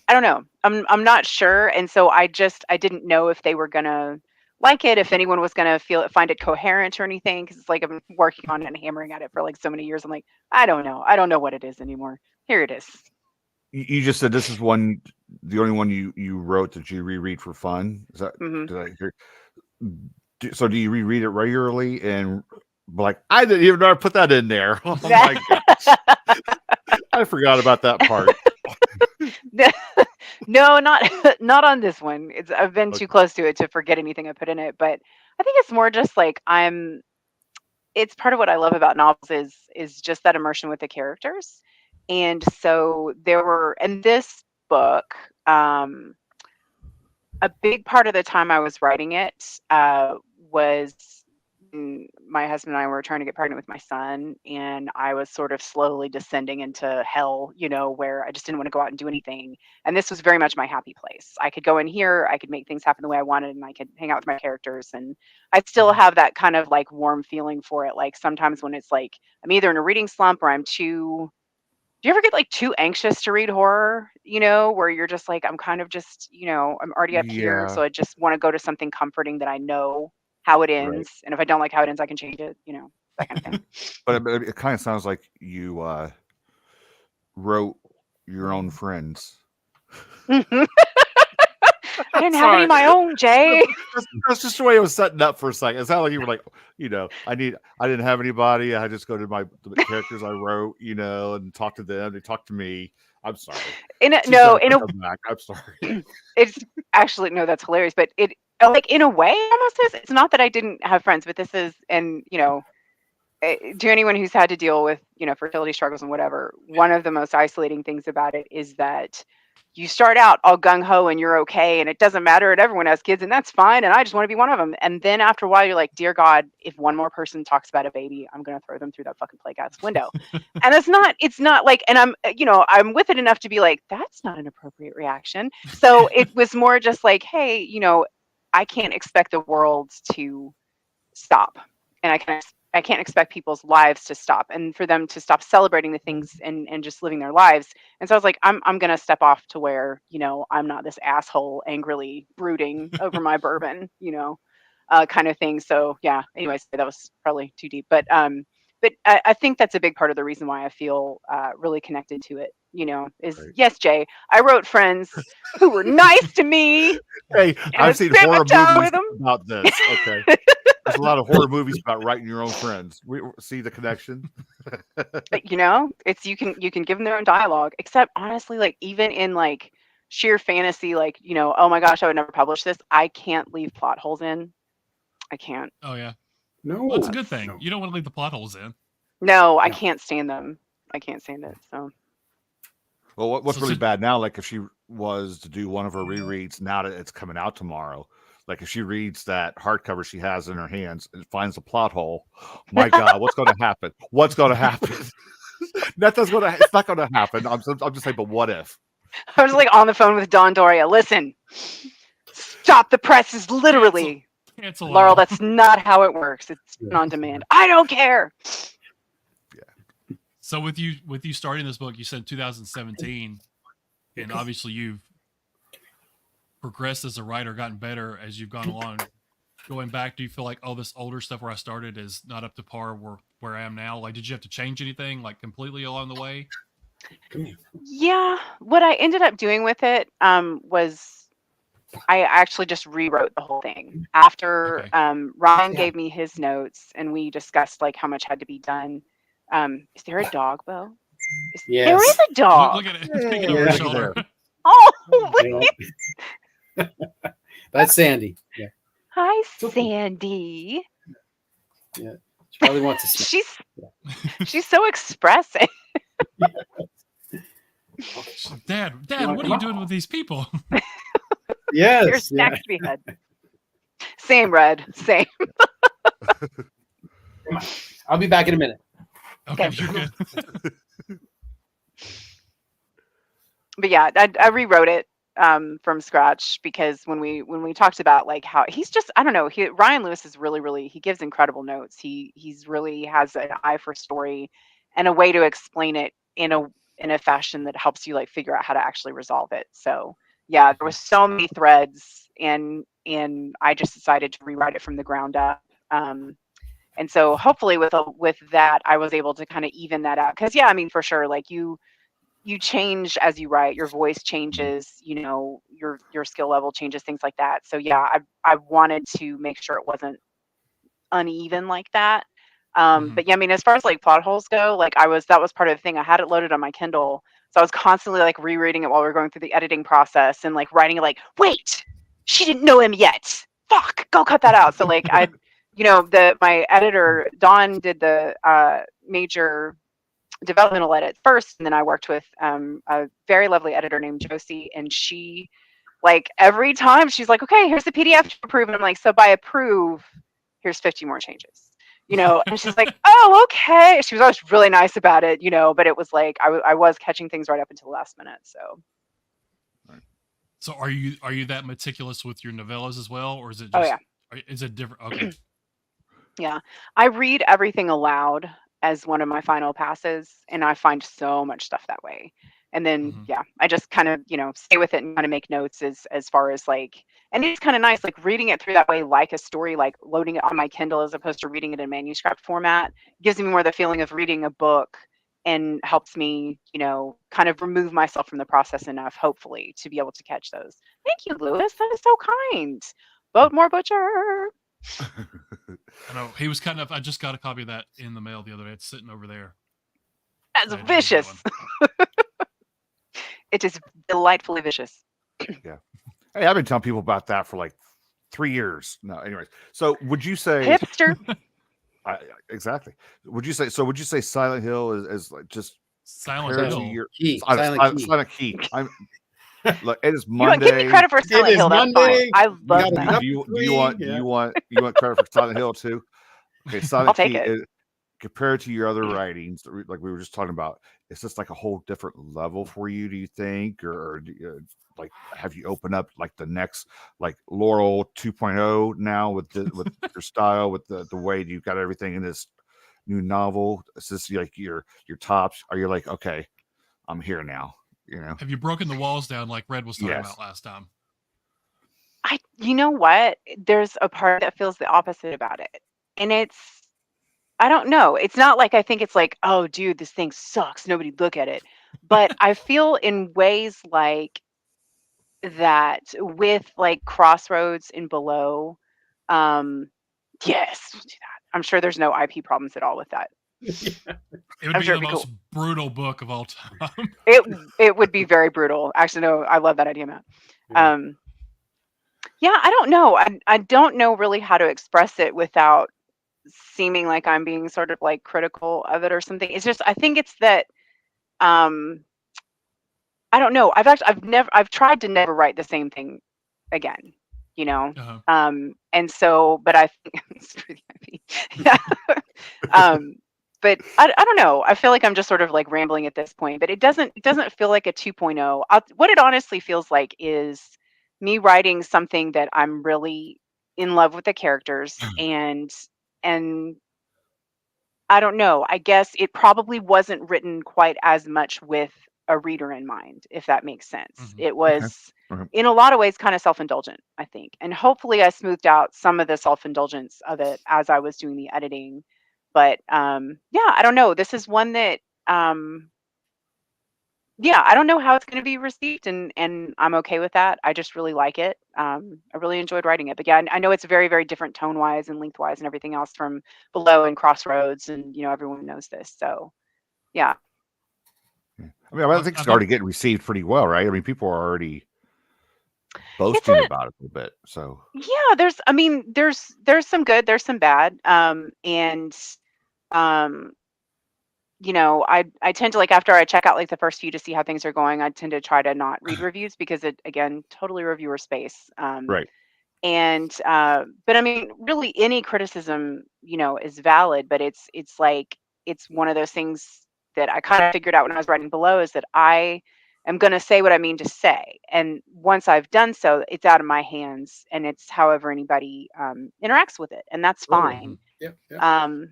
I don't know. I'm not sure, and so I didn't know if they were gonna like it, if anyone was gonna find it coherent or anything. Because it's like I've been working on it and hammering at it for like so many years. I'm like, I don't know. I don't know what it is anymore. Here it is. You just said this is the only one you wrote that you reread for fun. Is that did I hear? So do you reread it regularly? And like, I didn't even know I put that in there. Oh my gosh. I forgot about that part. No, not on this one. I've been too close to it to forget anything I put in it. But I think it's more just like it's part of what I love about novels is just that immersion with the characters. And so in this book, a big part of the time I was writing it was my husband and I were trying to get pregnant with my son, and I was sort of slowly descending into hell, where I just didn't want to go out and do anything. And this was very much my happy place. I could go in here, I could make things happen the way I wanted, and I could hang out with my characters. And I still have that kind of like warm feeling for it. Like sometimes when it's like I'm either in a reading slump or do you ever get like too anxious to read horror, where you're just like, I'm kind of just, I'm already up here. So I just want to go to something comforting that I know how it ends. Right. And if I don't like how it ends, I can change it, that kind of thing. But it kind of sounds like you wrote your own friends. I didn't have any of my own, Jay. That's just the way it was setting up for a second. It sounded like you were like, I didn't have anybody. I just go to the characters I wrote, and talk to them. They talk to me. I'm sorry. I'm sorry. It's actually, no, that's hilarious. But it, like, in a way, almost is. It's not that I didn't have friends, but this is, and, to anyone who's had to deal with, fertility struggles and whatever, one of the most isolating things about it is that you start out all gung-ho and you're okay, and it doesn't matter, and everyone has kids, and that's fine, and I just want to be one of them. And then after a while, you're like, dear God, if one more person talks about a baby, I'm going to throw them through that fucking playhouse window. And it's not like, and I'm with it enough to be like, that's not an appropriate reaction. So it was more just like, hey, I can't expect the world to stop, and I can't expect people's lives to stop, and for them to stop celebrating the things and just living their lives. And so I was like, I'm going to step off to where, I'm not this asshole angrily brooding over my bourbon, kind of thing. So yeah, anyways, that was probably too deep, but I think that's a big part of the reason why I feel really connected to it, is right. Yes, Jay, I wrote friends who were nice to me. Hey, I've seen horror movies about this. Okay. There's a lot of horror movies about writing your own friends. We see the connection. It's you can give them their own dialogue. Except honestly, like even in like sheer fantasy, like oh my gosh, I would never publish this. I can't leave plot holes in. I can't. Oh yeah. No, well, that's a good thing. No. You don't want to leave the plot holes in. No, I can't stand them. I can't stand it. So. Well, what's really bad now? Like if she was to do one of her rereads now that it's coming out tomorrow. Like if she reads that hardcover she has in her hands and finds a plot hole, my God, what's going to happen? What's going to happen? It's not going to happen. I'm just saying, but what if? I was like on the phone with Dawn Doria. Listen, stop the presses, literally. Cancel Laurel, that's not how it works. It's on demand. I don't care. Yeah. So with you starting this book, you said 2017, and obviously you've progressed as a writer, gotten better as you've gone along. Going back, do you feel like, this older stuff where I started is not up to par where I am now? Like, did you have to change anything like completely along the way? Yeah. What I ended up doing with it was I actually just rewrote the whole thing after Ryan gave me his notes and we discussed like how much had to be done. Is there a dog, Beau? Yes. There is a dog. Look at it. It's picking over your shoulder. Oh, that's Sandy. Yeah. Hi, Sandy. Yeah, she probably wants to snack. She's so expressive. Dad, what are you doing with these people? Yes. You're stacked to be head. Same, Red. Same. Come on. I'll be back in a minute. Okay, Okay. you're good. But yeah, I rewrote it from scratch because when we talked about like how he's just, I don't know, Ryan Lewis is really, he gives incredible notes. He's really has an eye for story and a way to explain it in a fashion that helps you like figure out how to actually resolve it. So yeah, there was so many threads, and I just decided to rewrite it from the ground up. And so hopefully with that, I was able to kind of even that out. Because yeah, I mean, for sure, like you change as you write, your voice changes, you know, your skill level changes, things like that. So yeah, I wanted to make sure it wasn't uneven like that. But yeah, I mean, as far as like plot holes go, like that was part of the thing. I had it loaded on my Kindle, so I was constantly like rereading it while we were going through the editing process and like writing it like, wait, she didn't know him yet. Fuck, go cut that out. So like my editor Dawn did the major developmental edit first, and then I worked with a very lovely editor named Josie, and she like every time she's like, okay, here's the PDF to approve, and I'm like, so by approve, here's 50 more changes, you know. And she's like, oh, okay. She was always really nice about it, you know, but it was like I was catching things right up until the last minute. So are you that meticulous with your novellas as well, or is it just? Oh yeah. Is it different? Okay. Yeah, I read everything aloud as one of my final passes, and I find so much stuff that way. And then yeah, I just kind of, you know, stay with it and kind of make notes as far as like, and it's kind of nice like reading it through that way, like a story, like loading it on my Kindle as opposed to reading it in manuscript format gives me more the feeling of reading a book, and helps me, you know, kind of remove myself from the process enough, hopefully, to be able to catch those. Thank you, Lewis. That is so kind. Vote more Butcher. I know he was kind of. I just got a copy of that in the mail the other day. It's sitting over there. That's vicious. It is delightfully vicious. Yeah. Hey, I've been telling people about that for like 3 years. No, anyways. So would you say hipster? Exactly. Would you say Silent Hill is like just Silent Hill? Silent Key. Look, it is Monday. Give me credit for Silent Hill. That's fine. I love that. Do you want credit for Silent Hill too? Okay, Silent Key is, compared to your other writings, like we were just talking about, is this like a whole different level for you? Do you think, or like have you opened up like the next like Laurel 2.0 now with your style, with the way you got everything in this new novel? Is this like your tops? Are you like, okay, I'm here now? You know, have you broken the walls down like Red was talking about last time? You know what? There's a part that feels the opposite about it. And I don't know. It's not like I think it's like, oh, dude, this thing sucks. Nobody look at it. But I feel in ways like that with like Crossroads and Below. Yes, do that. I'm sure there's no IP problems at all with that. It would be the most brutal book of all time. It would be very brutal. Actually, no, I love that idea, Matt. Yeah, I don't know. I don't know really how to express it without seeming like I'm being sort of like critical of it or something. It's just I think it's that I don't know. I've tried to never write the same thing again, you know. And so, but I think yeah. But I don't know. I feel like I'm just sort of like rambling at this point, but it doesn't feel like a 2.0. What it honestly feels like is me writing something that I'm really in love with the characters, and I don't know. I guess it probably wasn't written quite as much with a reader in mind, if that makes sense. It was in a lot of ways kind of self-indulgent, I think. And hopefully I smoothed out some of the self-indulgence of it as I was doing the editing. But yeah, I don't know. This is one that yeah, I don't know how it's going to be received, and I'm okay with that. I just really like it. I really enjoyed writing it. But yeah, I know it's very, very different tone-wise and lengthwise and everything else from Below and Crossroads, and you know everyone knows this. So yeah. I mean, I think it's already getting received pretty well, right? I mean, people are already boasting about it a little bit. So yeah, there's some good, there's some bad, and I tend to, like, after I check out like the first few to see how things are going, I tend to try to not read reviews because it, again, totally reviewer space. Right. And but I mean, really, any criticism, is valid, but it's like it's one of those things that I kind of figured out when I was writing below is that I am going to say what I mean to say, and once I've done so, it's out of my hands, and it's however anybody interacts with it, and that's fine. Yep. Um,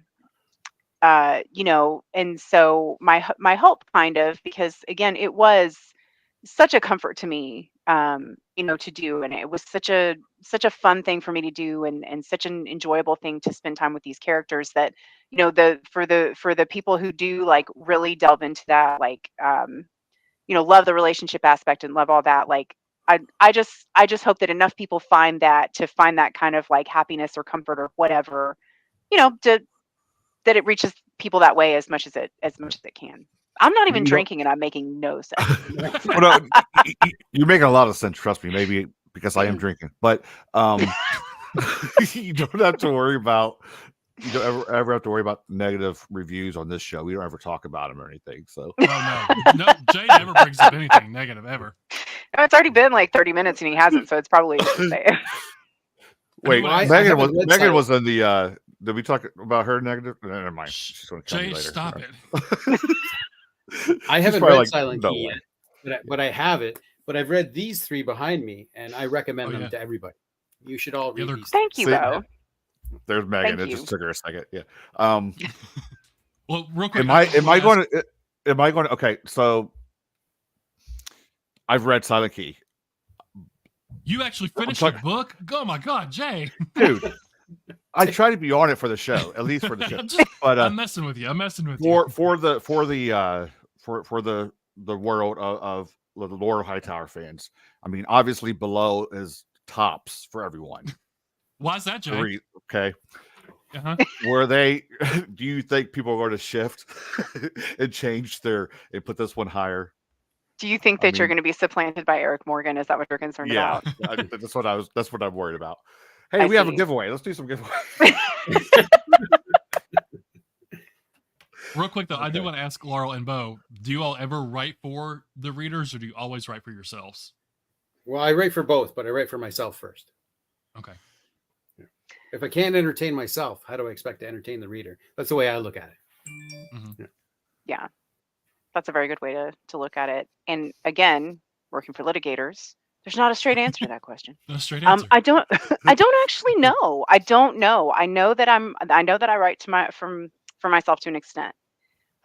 and so my hope, kind of, because again, it was such a comfort to me, to do, and it was such a fun thing for me to do, and such an enjoyable thing to spend time with these characters that, for the people who do like really delve into that, like, love the relationship aspect and love all that, like, I just hope that enough people find that kind of like happiness or comfort or whatever, to that it reaches people that way as much as it can. I'm not even drinking, and I'm making no sense. Well, no, you're making a lot of sense. Trust me. Maybe because I am drinking, but you don't have to worry about. You don't ever have to worry about negative reviews on this show. We don't ever talk about them or anything. So no. Jay never brings up anything negative ever. No, it's already been like 30 minutes and he hasn't, so it's probably to say. Wait, Anyway, Megan was in the. Did we talk about her negative? Never mind. She's going to tell me Jay, later. stop it. I haven't probably read like, Silent no Key way. yet, but I have it. But I've read these 3 behind me, and I recommend Oh, them yeah. to everybody. You should all read they're- these. Thank you, See, Beau. There's Megan. Thank It you. just took her a second. Yeah. Well, real quick. Am I going to? Okay, so I've read Silent Key, You actually finished the book? Oh my God, Jay! dude. I try to be on it for the show, at least for the show. But I'm messing with you. I'm messing with you. for the world of the Laurel Hightower fans, I mean, obviously below is tops for everyone. Why is that, Jay? Okay. Uh-huh. Do you think people are going to shift and change and put this one higher? Do you think that you're going to be supplanted by Eric Morgan? Is that what you're concerned about? That's what I'm worried about. Hey, we have a giveaway. Let's do some giveaway. Real quick though, Okay. I do want to ask Laurel and Beau, do you all ever write for the readers, or do you always write for yourselves? Well, I write for both, but I write for myself first. Okay. If I can't entertain myself, how do I expect to entertain the reader? That's the way I look at it. Mm-hmm. Yeah, that's a very good way to look at it. And again, working for litigators, there's not a straight answer to that question. No straight answer. I don't actually know. I don't know. I know that I write for myself to an extent.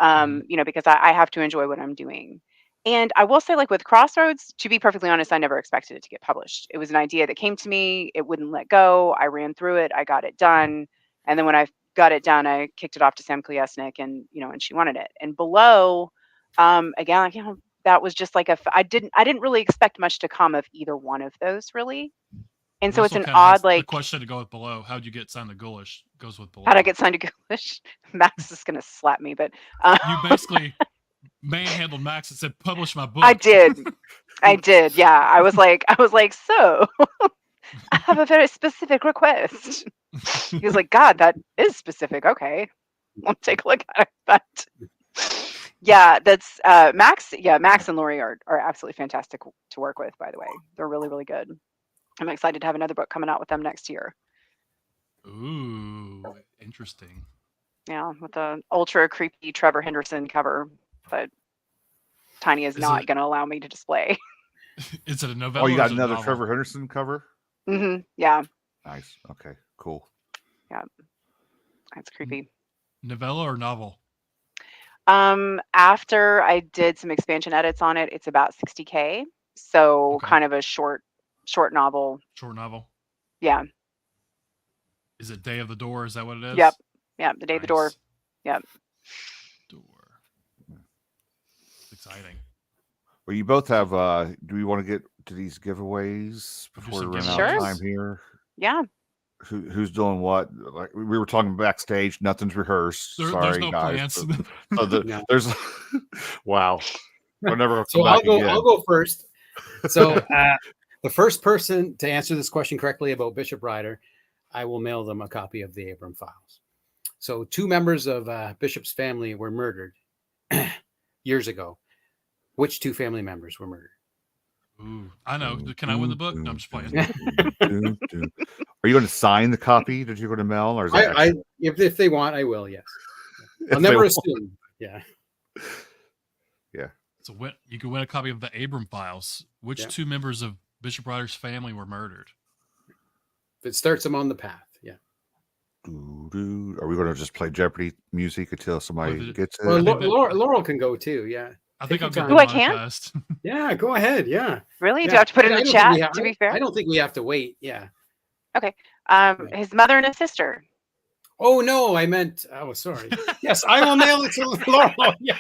Because I have to enjoy what I'm doing. And I will say, like with Crossroads, to be perfectly honest, I never expected it to get published. It was an idea that came to me. It wouldn't let go. I ran through it. I got it done. And then when I got it done, I kicked it off to Sam Kliesnik, and she wanted it. And Below, again, that was just like I didn't really expect much to come of either one of those, really. And so it's an odd, like, the question to go with Below. How'd you get signed to Ghoulish? Goes with Below. how'd I get signed to Ghoulish? Max is gonna slap me, but you basically manhandled Max and said, "Publish my book." I did. Yeah, I was like, so I have a very specific request. He was like, God, that is specific. Okay, I'll take a look at it. But yeah, that's Max. Yeah, Max and Lori are absolutely fantastic to work with. By the way, they're really, really good. I'm excited to have another book coming out with them next year. Ooh, interesting. Yeah, with the ultra creepy Trevor Henderson cover, but Tiny is not going to allow me to display. Is it a novella? Oh, you got another Trevor Henderson cover? Mm-hmm. Yeah. Nice. Okay, cool. Yeah, that's creepy. Novella or novel? After I did some expansion edits on it, it's about 60K. So kind of a short novel. Short novel. Yeah. Is it Day of the Door? Is that what it is? Yep. Yeah, the Day of the Door. Yep. Door. Exciting. Well, you both have. Do we want to get to these giveaways before we run out of time here? Yeah. Who's doing what? Like we were talking backstage. Nothing's rehearsed. Sorry, there's no guys. plans. There's. Wow. We're never. So I'll go first. So the first person to answer this question correctly about Bishop Ryder, I will mail them a copy of the ABRUM files. So 2 members of Bishop's family were murdered years ago, which 2 family members were murdered? Ooh, I know. Can I win the book? No, I'm just playing. Are you going to sign the copy that you're going to mail, or is that If they want, I will. Yes, I'll If never they assume. Yeah. So you can win a copy of the ABRUM files. Which 2 members of Bishop Ryder's family were murdered? If it starts them on the path. Yeah. Are we going to just play Jeopardy music until somebody gets it? Well, Laurel can go too. Yeah. I think I'll Take go. your I time. can? First. Yeah, go ahead. Yeah. Really? Yeah. Do I have to put it in I the don't think we chat? have- To be fair, I don't think we have to wait. Yeah. his mother and his sister. Oh no, I meant. Oh, sorry. Yes, I will mail it to Laurel. Yeah.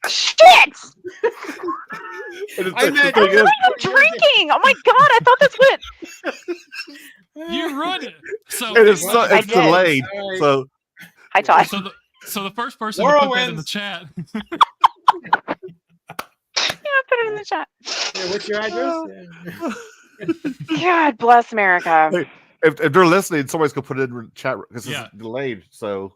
Shit! I meant. I'm drinking. Oh my god! I thought that's what. You run it. So It's I did. delayed. All right. So I thought. So the first person Laurel to put that in the wins. chat. Yeah, put it in the chat. Yeah, what's your address? Yeah. God bless America. Hey, if they're listening, somebody's going to put it in the chat because Yeah. it's delayed. So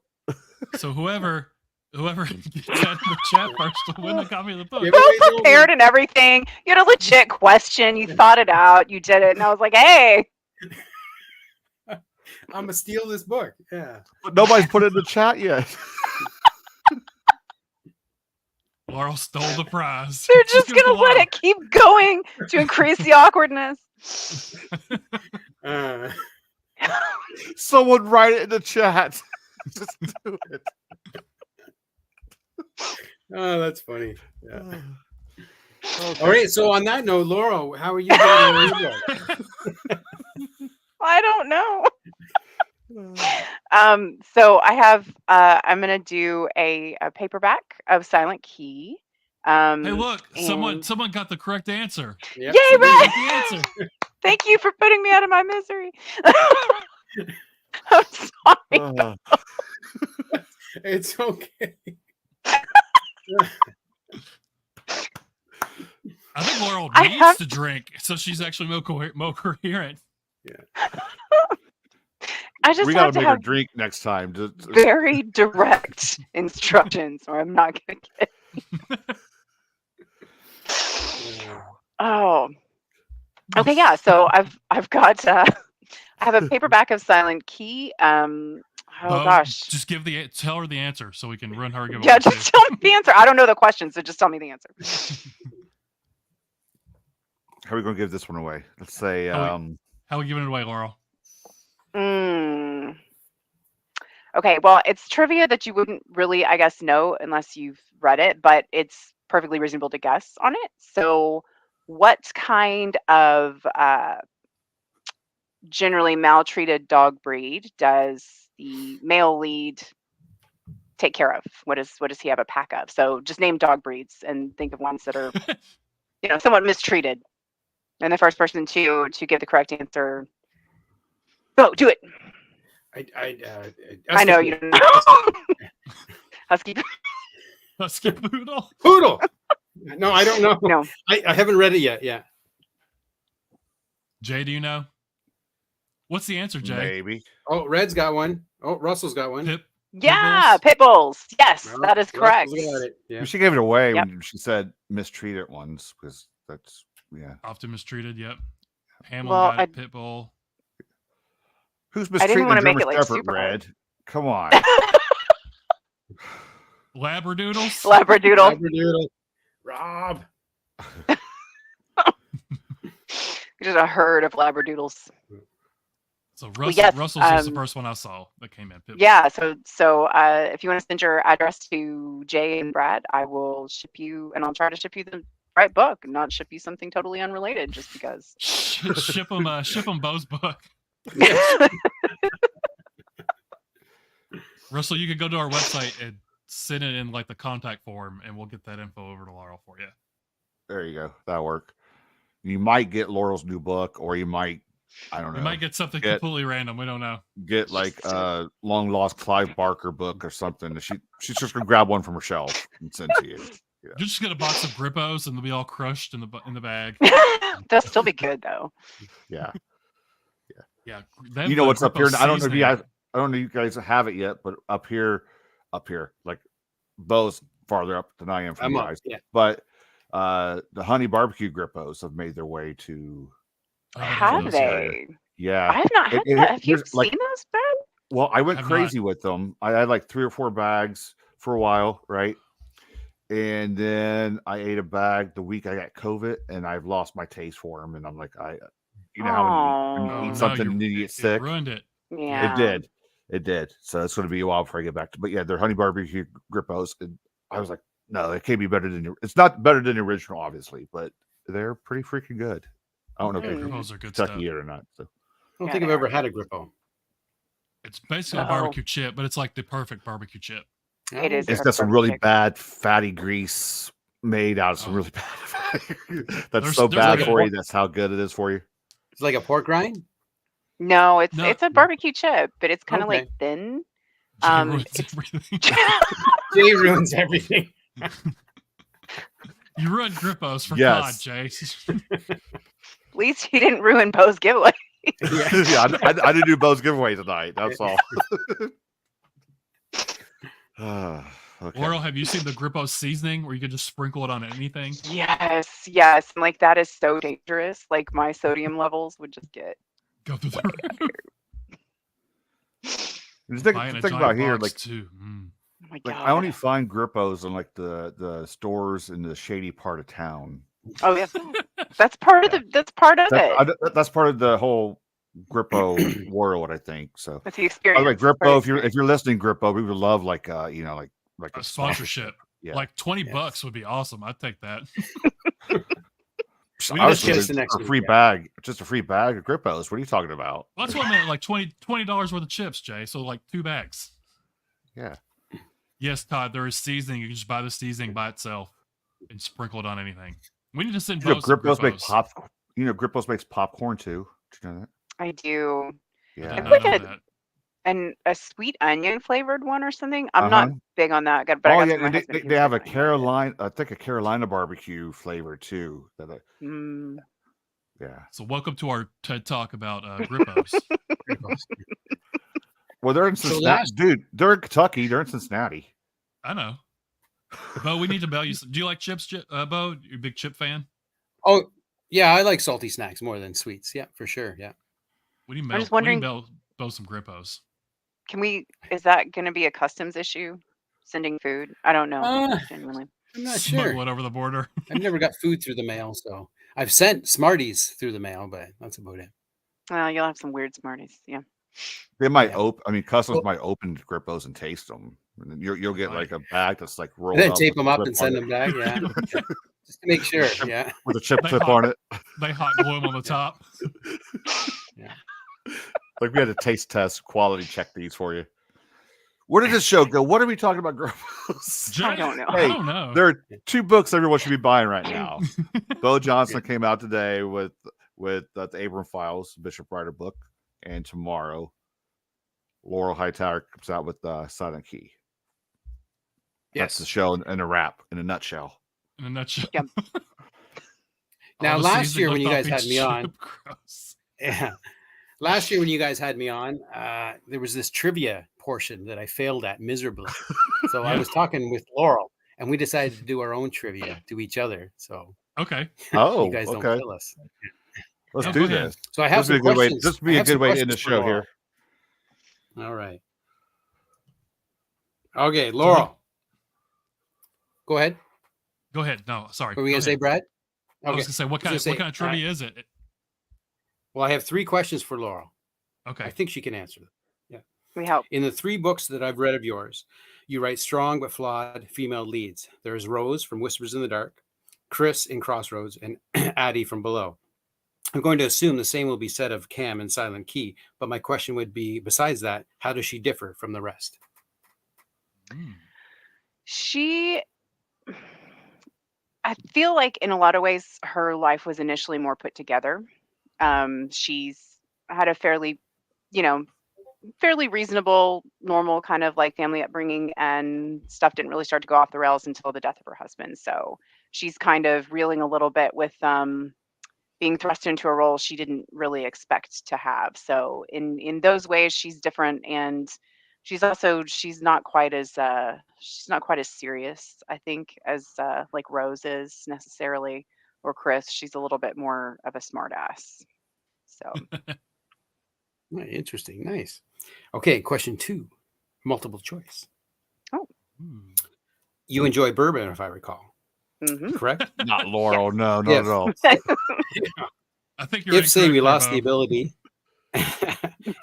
So whoever gets that in the chat first will win a copy of the book. Give So away the prepared and everything. You had a legit question. You thought it out. You did it, and I was like, "Hey, I'm gonna steal this book. Yeah. but nobody's put it in the chat yet. Laurel stole the prize. they're just Give it gonna to let Laurel. it keep going to increase the awkwardness." Uh, Someone write it in the chat. Just do it. oh, that's funny. Yeah. Okay. All right. So on that note, Laurel, how are you getting your book? I don't know. So I have. I'm gonna do a paperback of Silent Key. Hey, look! and- Someone got the correct answer. Yep. Yay, So Red! The answer. Thank you for putting me out of my misery. I'm sorry. It's okay. I think Laurel I needs have- to drink, so she's actually more coherent. I just We have got to to make her have drink next time. very direct instructions, or I'm not gonna get. Oh. Okay, yeah. So I've got I have a paperback of Silent Key. Oh Bo, gosh. just tell her the answer so we can run her. Give Yeah, just tell me the answer. I don't know the question, so just tell me the answer. How are we going to give this one away? Let's say, How are we giving it away, Laurel? Okay, well, it's trivia that you wouldn't really, I guess, know unless you've read it, but it's perfectly reasonable to guess on it. So, what kind of generally maltreated dog breed does the male lead take care of? What does he have a pack of? So, just name dog breeds and think of ones that are, somewhat mistreated. And the first person to give the correct answer. Go, do it. I know you don't know. Husky. Husky Poodle. Poodle. No, I don't know. No. I haven't read it yet. Yeah. Jay, do you know? What's the answer, Jay? maybe. Oh, Red's got one. Oh, Russell's got one. Pip. Yeah, pit bulls. Yes, Well, that is correct. Russell's got it. Yeah. She gave it away Yep. when she said mistreated ones because that's, yeah. Often mistreated. Yep. Hamlin Well, got it. Pitbull. Who's I didn't mistreating wanna a make German it, like, Shepherd, super hard. Red? Come on. Labradoodles. Labradoodle. Labradoodle. Rob. Just a herd of Labradoodles. So Russell, yes, Russell's was the first one I saw that came in. Pitbull. Yeah, so if you want to send your address to Jay and Brad, I will ship you, and I'll try to ship you the right book, and not ship you something totally unrelated just because. ship them Beau's book. Russell, you could go to our website and send it in like the contact form, and we'll get that info over to Laurel for you. There you go. That'll work. You might get Laurel's new book, or you might, I don't know. We might get something completely random. We don't know. Get like a long lost Clive Barker book or something. She's just gonna grab one from her shelf and send to you. You're just get a box of Grippos, and they'll be all crushed in the bag. They'll still be good though. Yeah. Yeah, You know what's up here? Grippo I don't know if you seasoning. guys. I don't know if you guys have it yet, but up here, like Beau's farther up than I am from I'm you up, guys. yeah. But the honey barbecue grippos have made their way to Have this area. they? Yeah. I have not had that. Have you Here's, like, seen those, Brad? well, I went Have crazy with them. I had like 3 or 4 bags for a while, right? And then I ate a bag the week I got COVID, and I've lost my taste for them. And I'm like, you know how when you Oh eat no, something and then you get it sick? ruined it. Yeah. It did. So it's going to be a while before I get back to. But yeah, they're honey barbecue grippos. And I was like, no, it can't be better than. It's not better than the original, obviously, but they're pretty freaking good. I don't know if Mm. they're Grippos are good Kentucky stuff. yet or not. So I don't Yeah, think they I've ever are had a good. Grippo. It's basically a No. barbecue chip, but it's like the perfect barbecue chip. It is. it's a got some perfect really chick. bad fatty grease made out of some Oh. really bad fatty. That's There's- so there's bad good. for you. That's how good it is for you. It's like a pork rind. No, it's No. a barbecue chip, but it's kind of Okay. like thin. Jay Um, ruins it's- everything. Jay ruins everything. You ruined Grippos for Yes. God, Jay. At least he didn't ruin Beau's giveaway. Yeah, I didn't do Beau's giveaway tonight. That's all. Okay. Laurel, have you seen the Grippos seasoning where you can just sprinkle it on anything? Yes, yes. And like that is so dangerous. Like my sodium levels would just get. Go through the Just buying a think giant about here, box like, too. Oh my like god. I only find Grippos in like the stores in the shady part of town. Oh yes. That's part of the. That's part of it. That's part of the whole Grippo world, I think. So, That's the by experience. the way, It's part of Grippo, the if you're listening, Grippo, we would love like like A sponsorship. Yeah. Like 20 Yes. bucks would be awesome. I'd take that. So we I need was to chase thinking the next a one, free yeah. bag, just a free bag of Grippos. What are you talking about? Well, that's what I meant. Like $20 worth of chips, Jay. So like 2 bags. Yeah. Yes, Todd, there is seasoning. You can just buy the seasoning by itself and sprinkle it on anything. We need to send You know, Bo some Grippos make Grippos. Grippos makes popcorn too. Did you know that? I do. I Yeah. did It's not like know a- that. And a sweet onion flavored one or something. I'm Uh-huh. not big on that, but I Oh got yeah, some. and My husband. they have a Carolina, I think a Carolina barbecue flavor too. Mm. Yeah. So welcome to our TED Talk about Grippos. Well, they're in So Cincinnati, last- dude. They're in Kentucky. They're in Cincinnati. I know. Bo, we need to bail you. Do you like chips, Bo? You a big chip fan? Oh, yeah, I like salty snacks more than sweets. Yeah, for sure. Yeah. We need I'm just we wondering- need Bo some Grippos. Can we? Is that going to be a customs issue? Sending food? I don't know. Genuinely. I'm not Smuggle sure. it over the border. I've never got food through the mail, so I've sent Smarties through the mail, but that's about it. You'll have some weird Smarties. Yeah. They might Yeah. open. I mean, customs Well- might open Grippos and taste them. And then you'll get Right. like a bag that's like rolled And then up tape with them a up clip and on send it- them back. Yeah. Just to make sure. Yeah. with a chip They clip hot- on it. They hot glue them on the top. Like we had to taste test, quality check these for you. Where did this show go? What are we talking about, Grippos? Jay, I don't know. I Hey, don't know. There are 2 books everyone should be buying right now. Beau Johnson came out today with the ABRUM Files, Bishop Ryder book, and tomorrow Laurel Hightower comes out with Silent Key. That's the show in a wrap, in a nutshell. In a nutshell. Yep. Now, All the last seasoning year when left you off guys had each me on- chip. Gross. Yeah. Last year when you guys had me on, there was this trivia portion that I failed at miserably. So I Yeah. was talking with Laurel, and we decided to do our own trivia to each other. So Okay. Oh, you guys don't okay. kill us. Let's No, do go ahead. this. So I have This would some be a good way. questions. This would I be a have some good way to end the questions for show Laurel. here. All right. Okay, Laurel. Go ahead. Go ahead. No, sorry. What were we Go going to say, ahead. Brad? I was gonna say what kind gonna say, of trivia is it? Well, I have 3 questions for Laurel. I Okay. think she can answer them. We help. In the 3 books that I've read of yours, you write strong but flawed female leads. There's Rose from Whispers in the Dark, Chris in Crossroads, and Addie from Below. I'm going to assume the same will be said of Cam and Silent Key, but my question would be, besides that, how does she differ from the rest? I feel like in a lot of ways her life was initially more put together. She's had a fairly reasonable, normal kind of like family upbringing, and stuff didn't really start to go off the rails until the death of her husband. So she's kind of reeling a little bit with being thrust into a role she didn't really expect to have. So in those ways, she's different, and she's not quite as serious, I think, as like Rose is necessarily, or Chris. She's a little bit more of a smartass. So Interesting. Nice. Okay, question 2, multiple choice. oh, You enjoy bourbon, if I recall. Correct? Not Laurel. No, not Yes. at all. I think you're If say we incorrect there, lost Bo. the ability,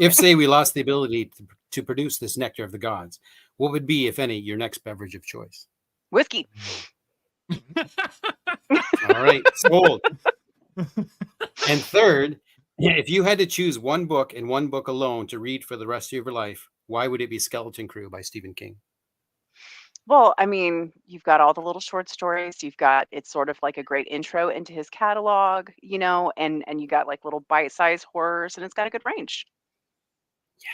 if say we lost the ability to produce this nectar of the gods, what would be, if any, your next beverage of choice? whiskey. All right, sold. And third, if you had to choose one book and one book alone to read for the rest of your life, why would it be Skeleton Crew by Stephen King? Well, I mean, you've got all the little short stories. It's sort of like a great intro into his catalog, and you got like little bite-sized horrors, and it's got a good range.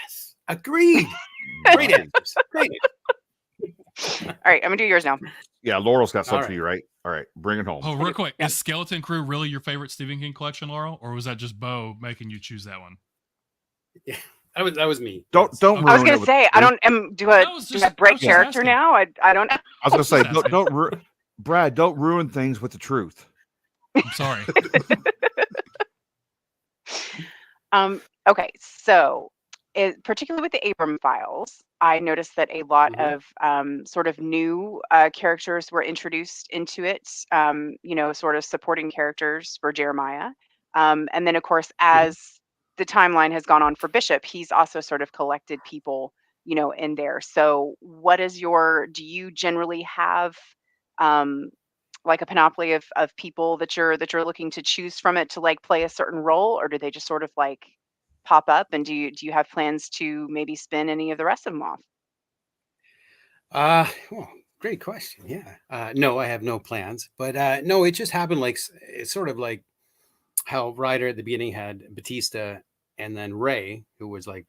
Yes, agreed. Great answers. Great. All right, I'm gonna do yours now. Yeah, Laurel's got some All for you, right? All right, bring it home. Oh, real quick. Yeah. Is Skeleton Crew really your favorite Stephen King collection, Laurel? Or was that just Bo making you choose that one? Yeah, that was me. Don't ruin I was it gonna with say, the I truth. don't do That I was do just- I break I was just character asking. now? I don't know. I was gonna say, Just asking. Brad, don't ruin things with the truth. I'm sorry. Okay, so particularly with the ABRUM files, I noticed that a lot of sort of new characters were introduced into it, sort of supporting characters for Jeremiah. And then, of course, as the timeline has gone on for Bishop, he's also sort of collected people, in there. So do you generally have like a panoply of people that you're looking to choose from it to like play a certain role, or do they just sort of like pop up, and do you have plans to maybe spin any of the rest of them off? Well, great question. Yeah. No, I have no plans, but no, it just happened it's sort of like how Ryder at the beginning had Batista and then Ray, who was like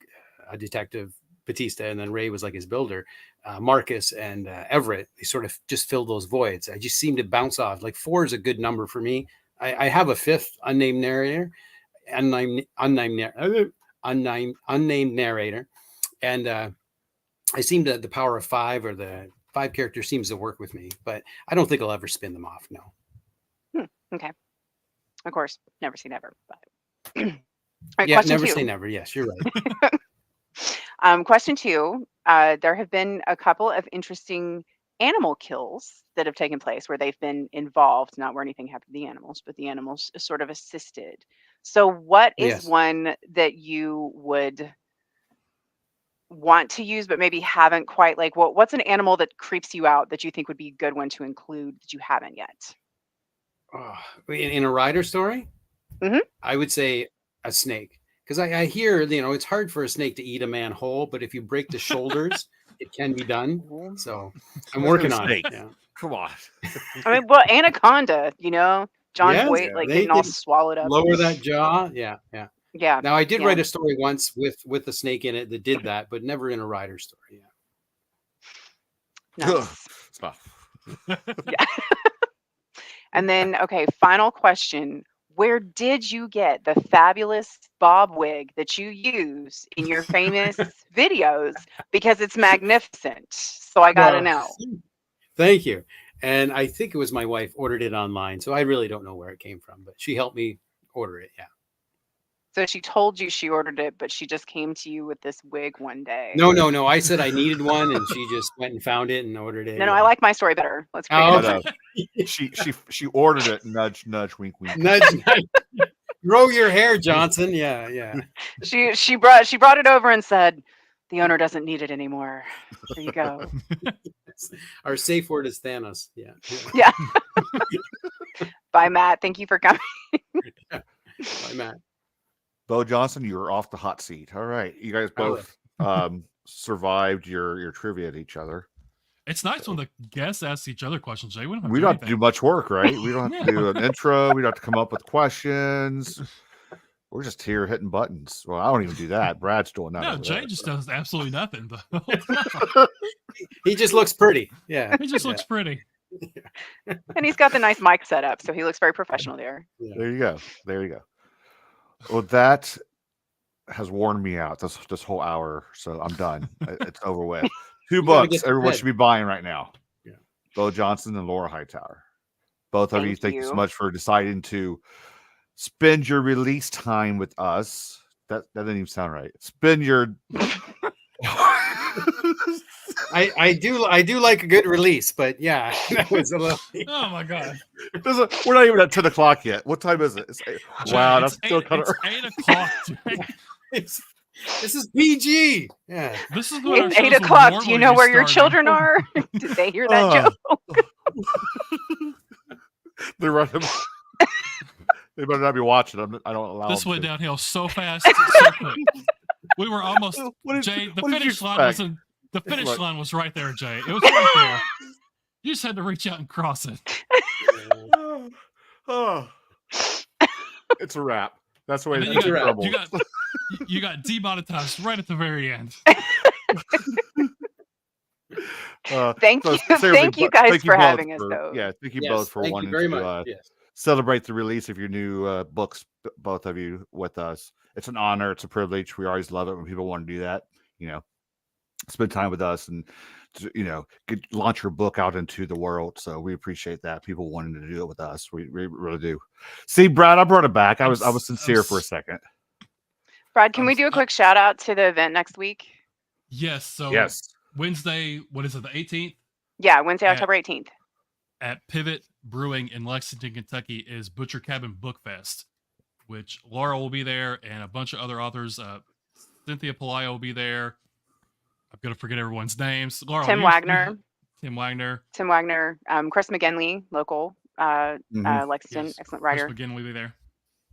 a detective Batista, and then Ray was like his builder. Marcus and Everett, they sort of just filled those voids. I just seem to bounce off. Like 4 is a good number for me. I have a 5th unnamed narrator, unnamed narrator, and I seem to the power of 5 or the 5 character seems to work with me, but I don't think I'll ever spin them off. No. Okay, of course, never say never. But all right, Yeah, question never 2. say never. Yes, you're right. Question 2. There have been a couple of interesting animal kills that have taken place where they've been involved, not where anything happened to the animals, but the animals sort of assisted. So what is Yes. one that you would want to use but maybe haven't quite, like what's an animal that creeps you out that you think would be a good one to include that you haven't yet? Oh, in a Ryder story, I would say a snake, because I hear it's hard for a snake to eat a man whole, but if you break the shoulders, it can be done. So I'm working on it. Snake. Yeah. Come on. I mean, well, anaconda, John Yes, Boyd, like they getting all can swallowed up. Lower that jaw. Yeah. Yeah. Now I did Yeah. write a story once with a snake in it that did that, but never in a Ryder story. Yeah. Nice. Stop. Yeah. And then, okay, final question. Where did you get the fabulous bob wig that you use in your famous videos? Because it's magnificent. So I got to know. Thank you. And I think it was my wife ordered it online, so I really don't know where it came from, but she helped me order it. Yeah. So she told you she ordered it, but she just came to you with this wig one day. No. I said I needed one, and she just went and found it and ordered it. No, I like my story better. Let's create Oh, it. okay. She ordered it. Nudge, nudge, wink, wink. Nudge. Grow your hair, Johnson. Yeah. She brought it over and said, "The owner doesn't need it anymore. There you go." Our safe word is Thanos. Yeah. Yeah. Bye, Matt. Thank you for coming. Bye, Matt. Beau Johnson, you were off the hot seat. All right, you guys both survived your trivia at each other. It's nice when the guests ask each other questions, Jay. We We don't have to do much work, right? We don't have to do an intro. We don't have to come up with questions. We're just here hitting buttons. Well, I don't even do that. Brad's doing that. No, over Jay there, just so. does absolutely nothing. The whole time. He just looks pretty. Yeah. He just looks pretty. And he's got the nice mic set up, so he looks very professional there. Yeah. There you go. There you go. Well, that has worn me out this whole hour, so I'm done. It's over with. 2 You gotta books get to everyone bed. should be buying right now. Yeah. Beau Johnson and Laurel Hightower. Both of you, Thank thank you so you. much for deciding to spend your release time with us. That didn't even sound right. Spend your I do like a good release, but yeah, that was a little. Oh my god! We're not even at 10 o'clock yet. What time is it? Wow, that's still kind of. It's 8 o'clock. Jay. This is PG. Yeah. This is what our It's shows 8 would o'clock. Do normally you know be where your starting. children are? Did they hear that joke? They're running. They better not be watching. I don't allow. This them went to. downhill so fast, so quick. We were almost. Jay, the what did you finish line was expect? the finish Look. line was right there, Jay. It was right there. You just had to reach out and cross it. Oh. It's a wrap. That's the way And then it's you in trouble. you got demonetized right at the very end. Thank so you. seriously, Thank you guys thank for both having us, for- though. Yeah, thank you Yes, both for thank wanting you very to much. Yes. celebrate the release of your new books, both of you with us. It's an honor. It's a privilege. We always love it when people want to do that. Spend time with us and launch your book out into the world. So we appreciate that. People wanting to do it with us. We really do. See, Brad, I brought it back. I was sincere for a second. Brad, can we do a quick shout out to the event next week? Yes. So Yes. Wednesday, what is it? The 18th Yeah, Wednesday, Yeah. October 18th. at Pivot Brewing in Lexington, Kentucky, is Butcher Cabin Book Fest, which Laura will be there and a bunch of other authors. Cynthia Pelayo will be there. I'm gonna forget everyone's names. Laura, Tim Wagner. Tim Wagner. Chris McGinley, local, Lexington, Yes. excellent Chris writer. McGinn will be there.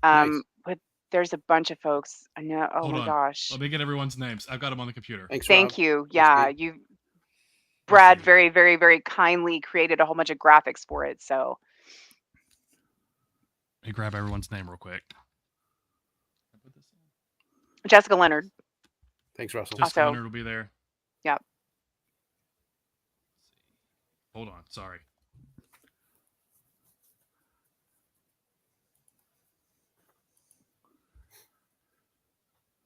Nice. But there's a bunch of folks. I know. Oh Hold my on. gosh. Let me get everyone's names. I've got them on the computer. Thanks, Thank Rob. you. Yeah, good. Brad see. very, very, very kindly created a whole bunch of graphics for it. So Let me grab everyone's name real quick. Jessica Leonard. Thanks, Russell. Jessica Also- Leonard will be there. Yep. Hold on. Sorry.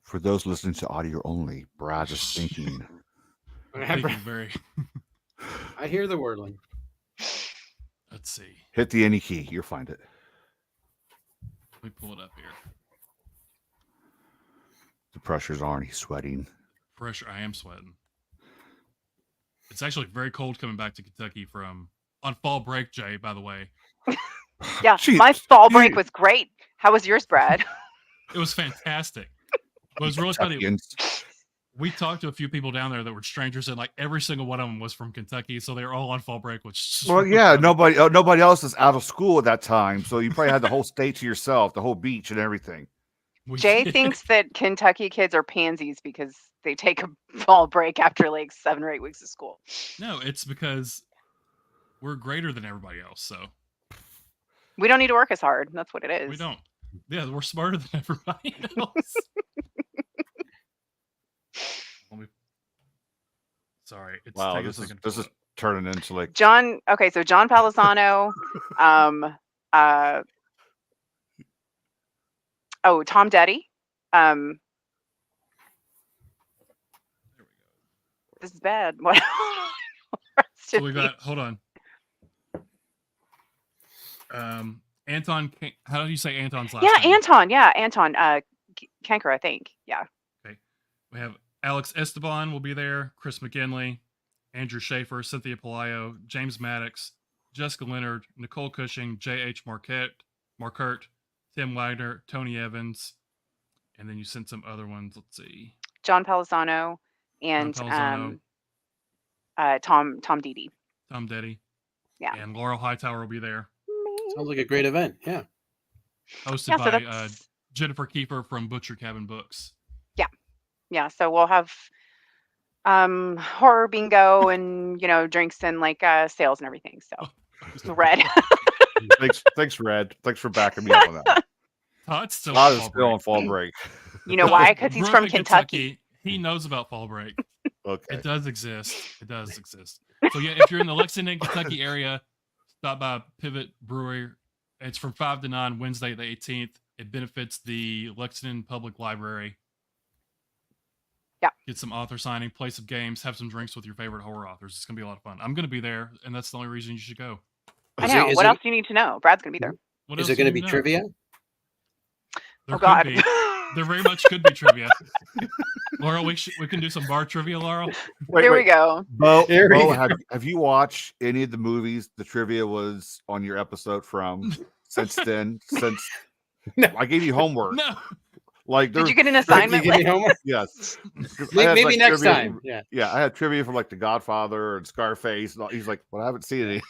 For those listening to audio only, Brad is thinking. Thank you very. I hear the wordling. Let's see. Hit the any key. You'll find it. Let me pull it up here. The pressure's on. He's sweating. Pressure. I am sweating. It's actually very cold coming back to Kentucky on fall break, Jay, by the way. Yeah, Jeez. my fall break was great. How was yours, Brad? It was fantastic. It was really funny. Kentuckians. We talked to a few people down there that were strangers, and like every single one of them was from Kentucky, so they were all on fall break. Which Well, yeah, nobody else is out of school at that time, so you probably had the whole state to yourself, the whole beach and everything. Jay thinks that Kentucky kids are pansies because they take a fall break after like 7 or 8 weeks of school. No, it's because we're greater than everybody else, so We don't need to work as hard. That's what it is. we don't. Yeah, we're smarter than everybody else. Sorry, it's Wow, taking a this is second. to pull up. turning into like John Palisano, Tom Detty. There we go. This is bad. What? So we got. Hold on. Anton. How do you say Anton's last name? Anton. Kanker, I think. Yeah. We have Alex Esteban will be there. Chris McGinley, Andrew Schaefer, Cynthia Pelayo, James Maddox, Jessica Leonard, Nicole Cushing, J.H. Marquette, Tim Wagner, Tony Evans, and then you sent some other ones. Let's see. John Palisano and Palisano. Tom Detty. Tom Detty. Yeah. And Laurel Hightower will be there. Sounds like a great event. Yeah. Hosted Yeah, so by that's Jennifer Kiefer from Butcher Cabin Books. yeah. So we'll have horror bingo and drinks and like sales and everything. So Red. thanks, Red. Thanks for backing me up on that. Todd's still Todd on is fall still break. on fall break. You know why? Because he's Grew up from in Kentucky. He knows about fall break. Okay. It does exist. It does exist. So yeah, if you're in the Lexington, Kentucky area, stop by Pivot Brewery. It's from 5 to 9 Wednesday the 18th. It benefits the Lexington Public Library. Get some author signing, play some games, have some drinks with your favorite horror authors. It's gonna be a lot of fun. I'm gonna be there, and that's the only reason you should go. I know. What else do you need to know? Brad's gonna be there. What Is else there going do to you be know? trivia? There Oh, could God. be. There very much could be trivia. Laurel, we can do some bar trivia, Laurel. Here we go. Bo, Here we go. have you watched any of the movies the trivia was on your episode from since then? Since No. I gave you homework. No. Like, Did you get an You assignment? give me homework? yes. 'Cause I had, Maybe like, next trivia time. from- Yeah. Yeah, I had trivia from like The Godfather and Scarface. And he's like, "Well, I haven't seen any."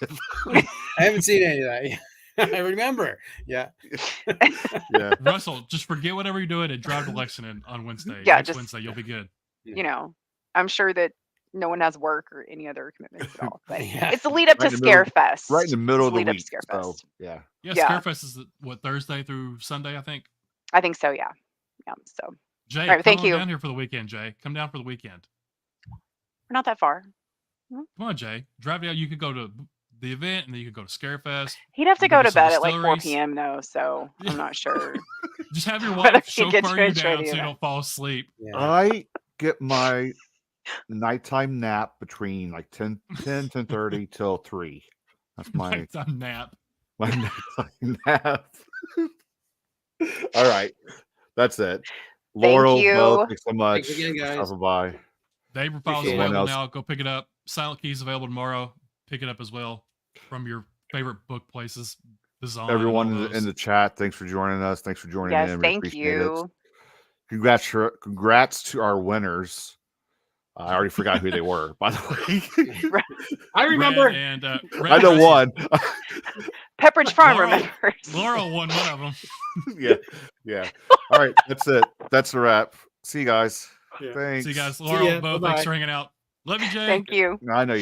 I haven't seen any of that. I remember. Yeah. Yeah, Russell, just forget whatever you're doing and drive to Lexington on Wednesday. Yeah, Next just- Wednesday, you'll be good. You know, I'm sure that no one has work or any other commitments at all. But Yeah. it's the lead up Right to in the middle- Scarefest. right in the middle of It's the lead up to week. So Scarefest. yeah, Yeah, Yeah. Scarefest is what, Thursday through Sunday, I think. I think so. Yeah. Yeah. So Jay, All right, come thank on you. down here for the weekend, Jay. Come down for the weekend. we're not that far. Come on, Jay. Drive down. You could go to the event, and then you could go to Scarefest. He'd have to Maybe go to some bed at like 4 distilleries. p.m. though, so Yeah. I'm not sure. Just have your Whether wife he gets chauffeur you rich or down so anything. you don't fall asleep. Yeah. I get my nighttime nap between like 10:30 till 3. That's my Nighttime nap. nighttime nap. All right, that's it. Laurel, you. Bo, thanks so much Thanks again, for guys. stopping by. Dave Files Appreciate it. available Anyone now. Go pick it up. Silent Keys available tomorrow. Pick it up as well from your favorite book places. Design. and Everyone all in the, those. in the chat, thanks for joining us. Thanks for joining Yes, in. We thank appreciate it. you. Congrats to our winners. I already forgot who they were, by the way. I remember. Red and, Red I know and- one. Pepperidge Farm Laurel- remembers. Laurel won one of them. yeah. All right, that's it. That's a wrap. See you guys. Yeah. Thanks. See you guys. See Laurel, ya. Bo, Bye-bye. thanks for hanging out. Love you, Jay. Thank you. I know you.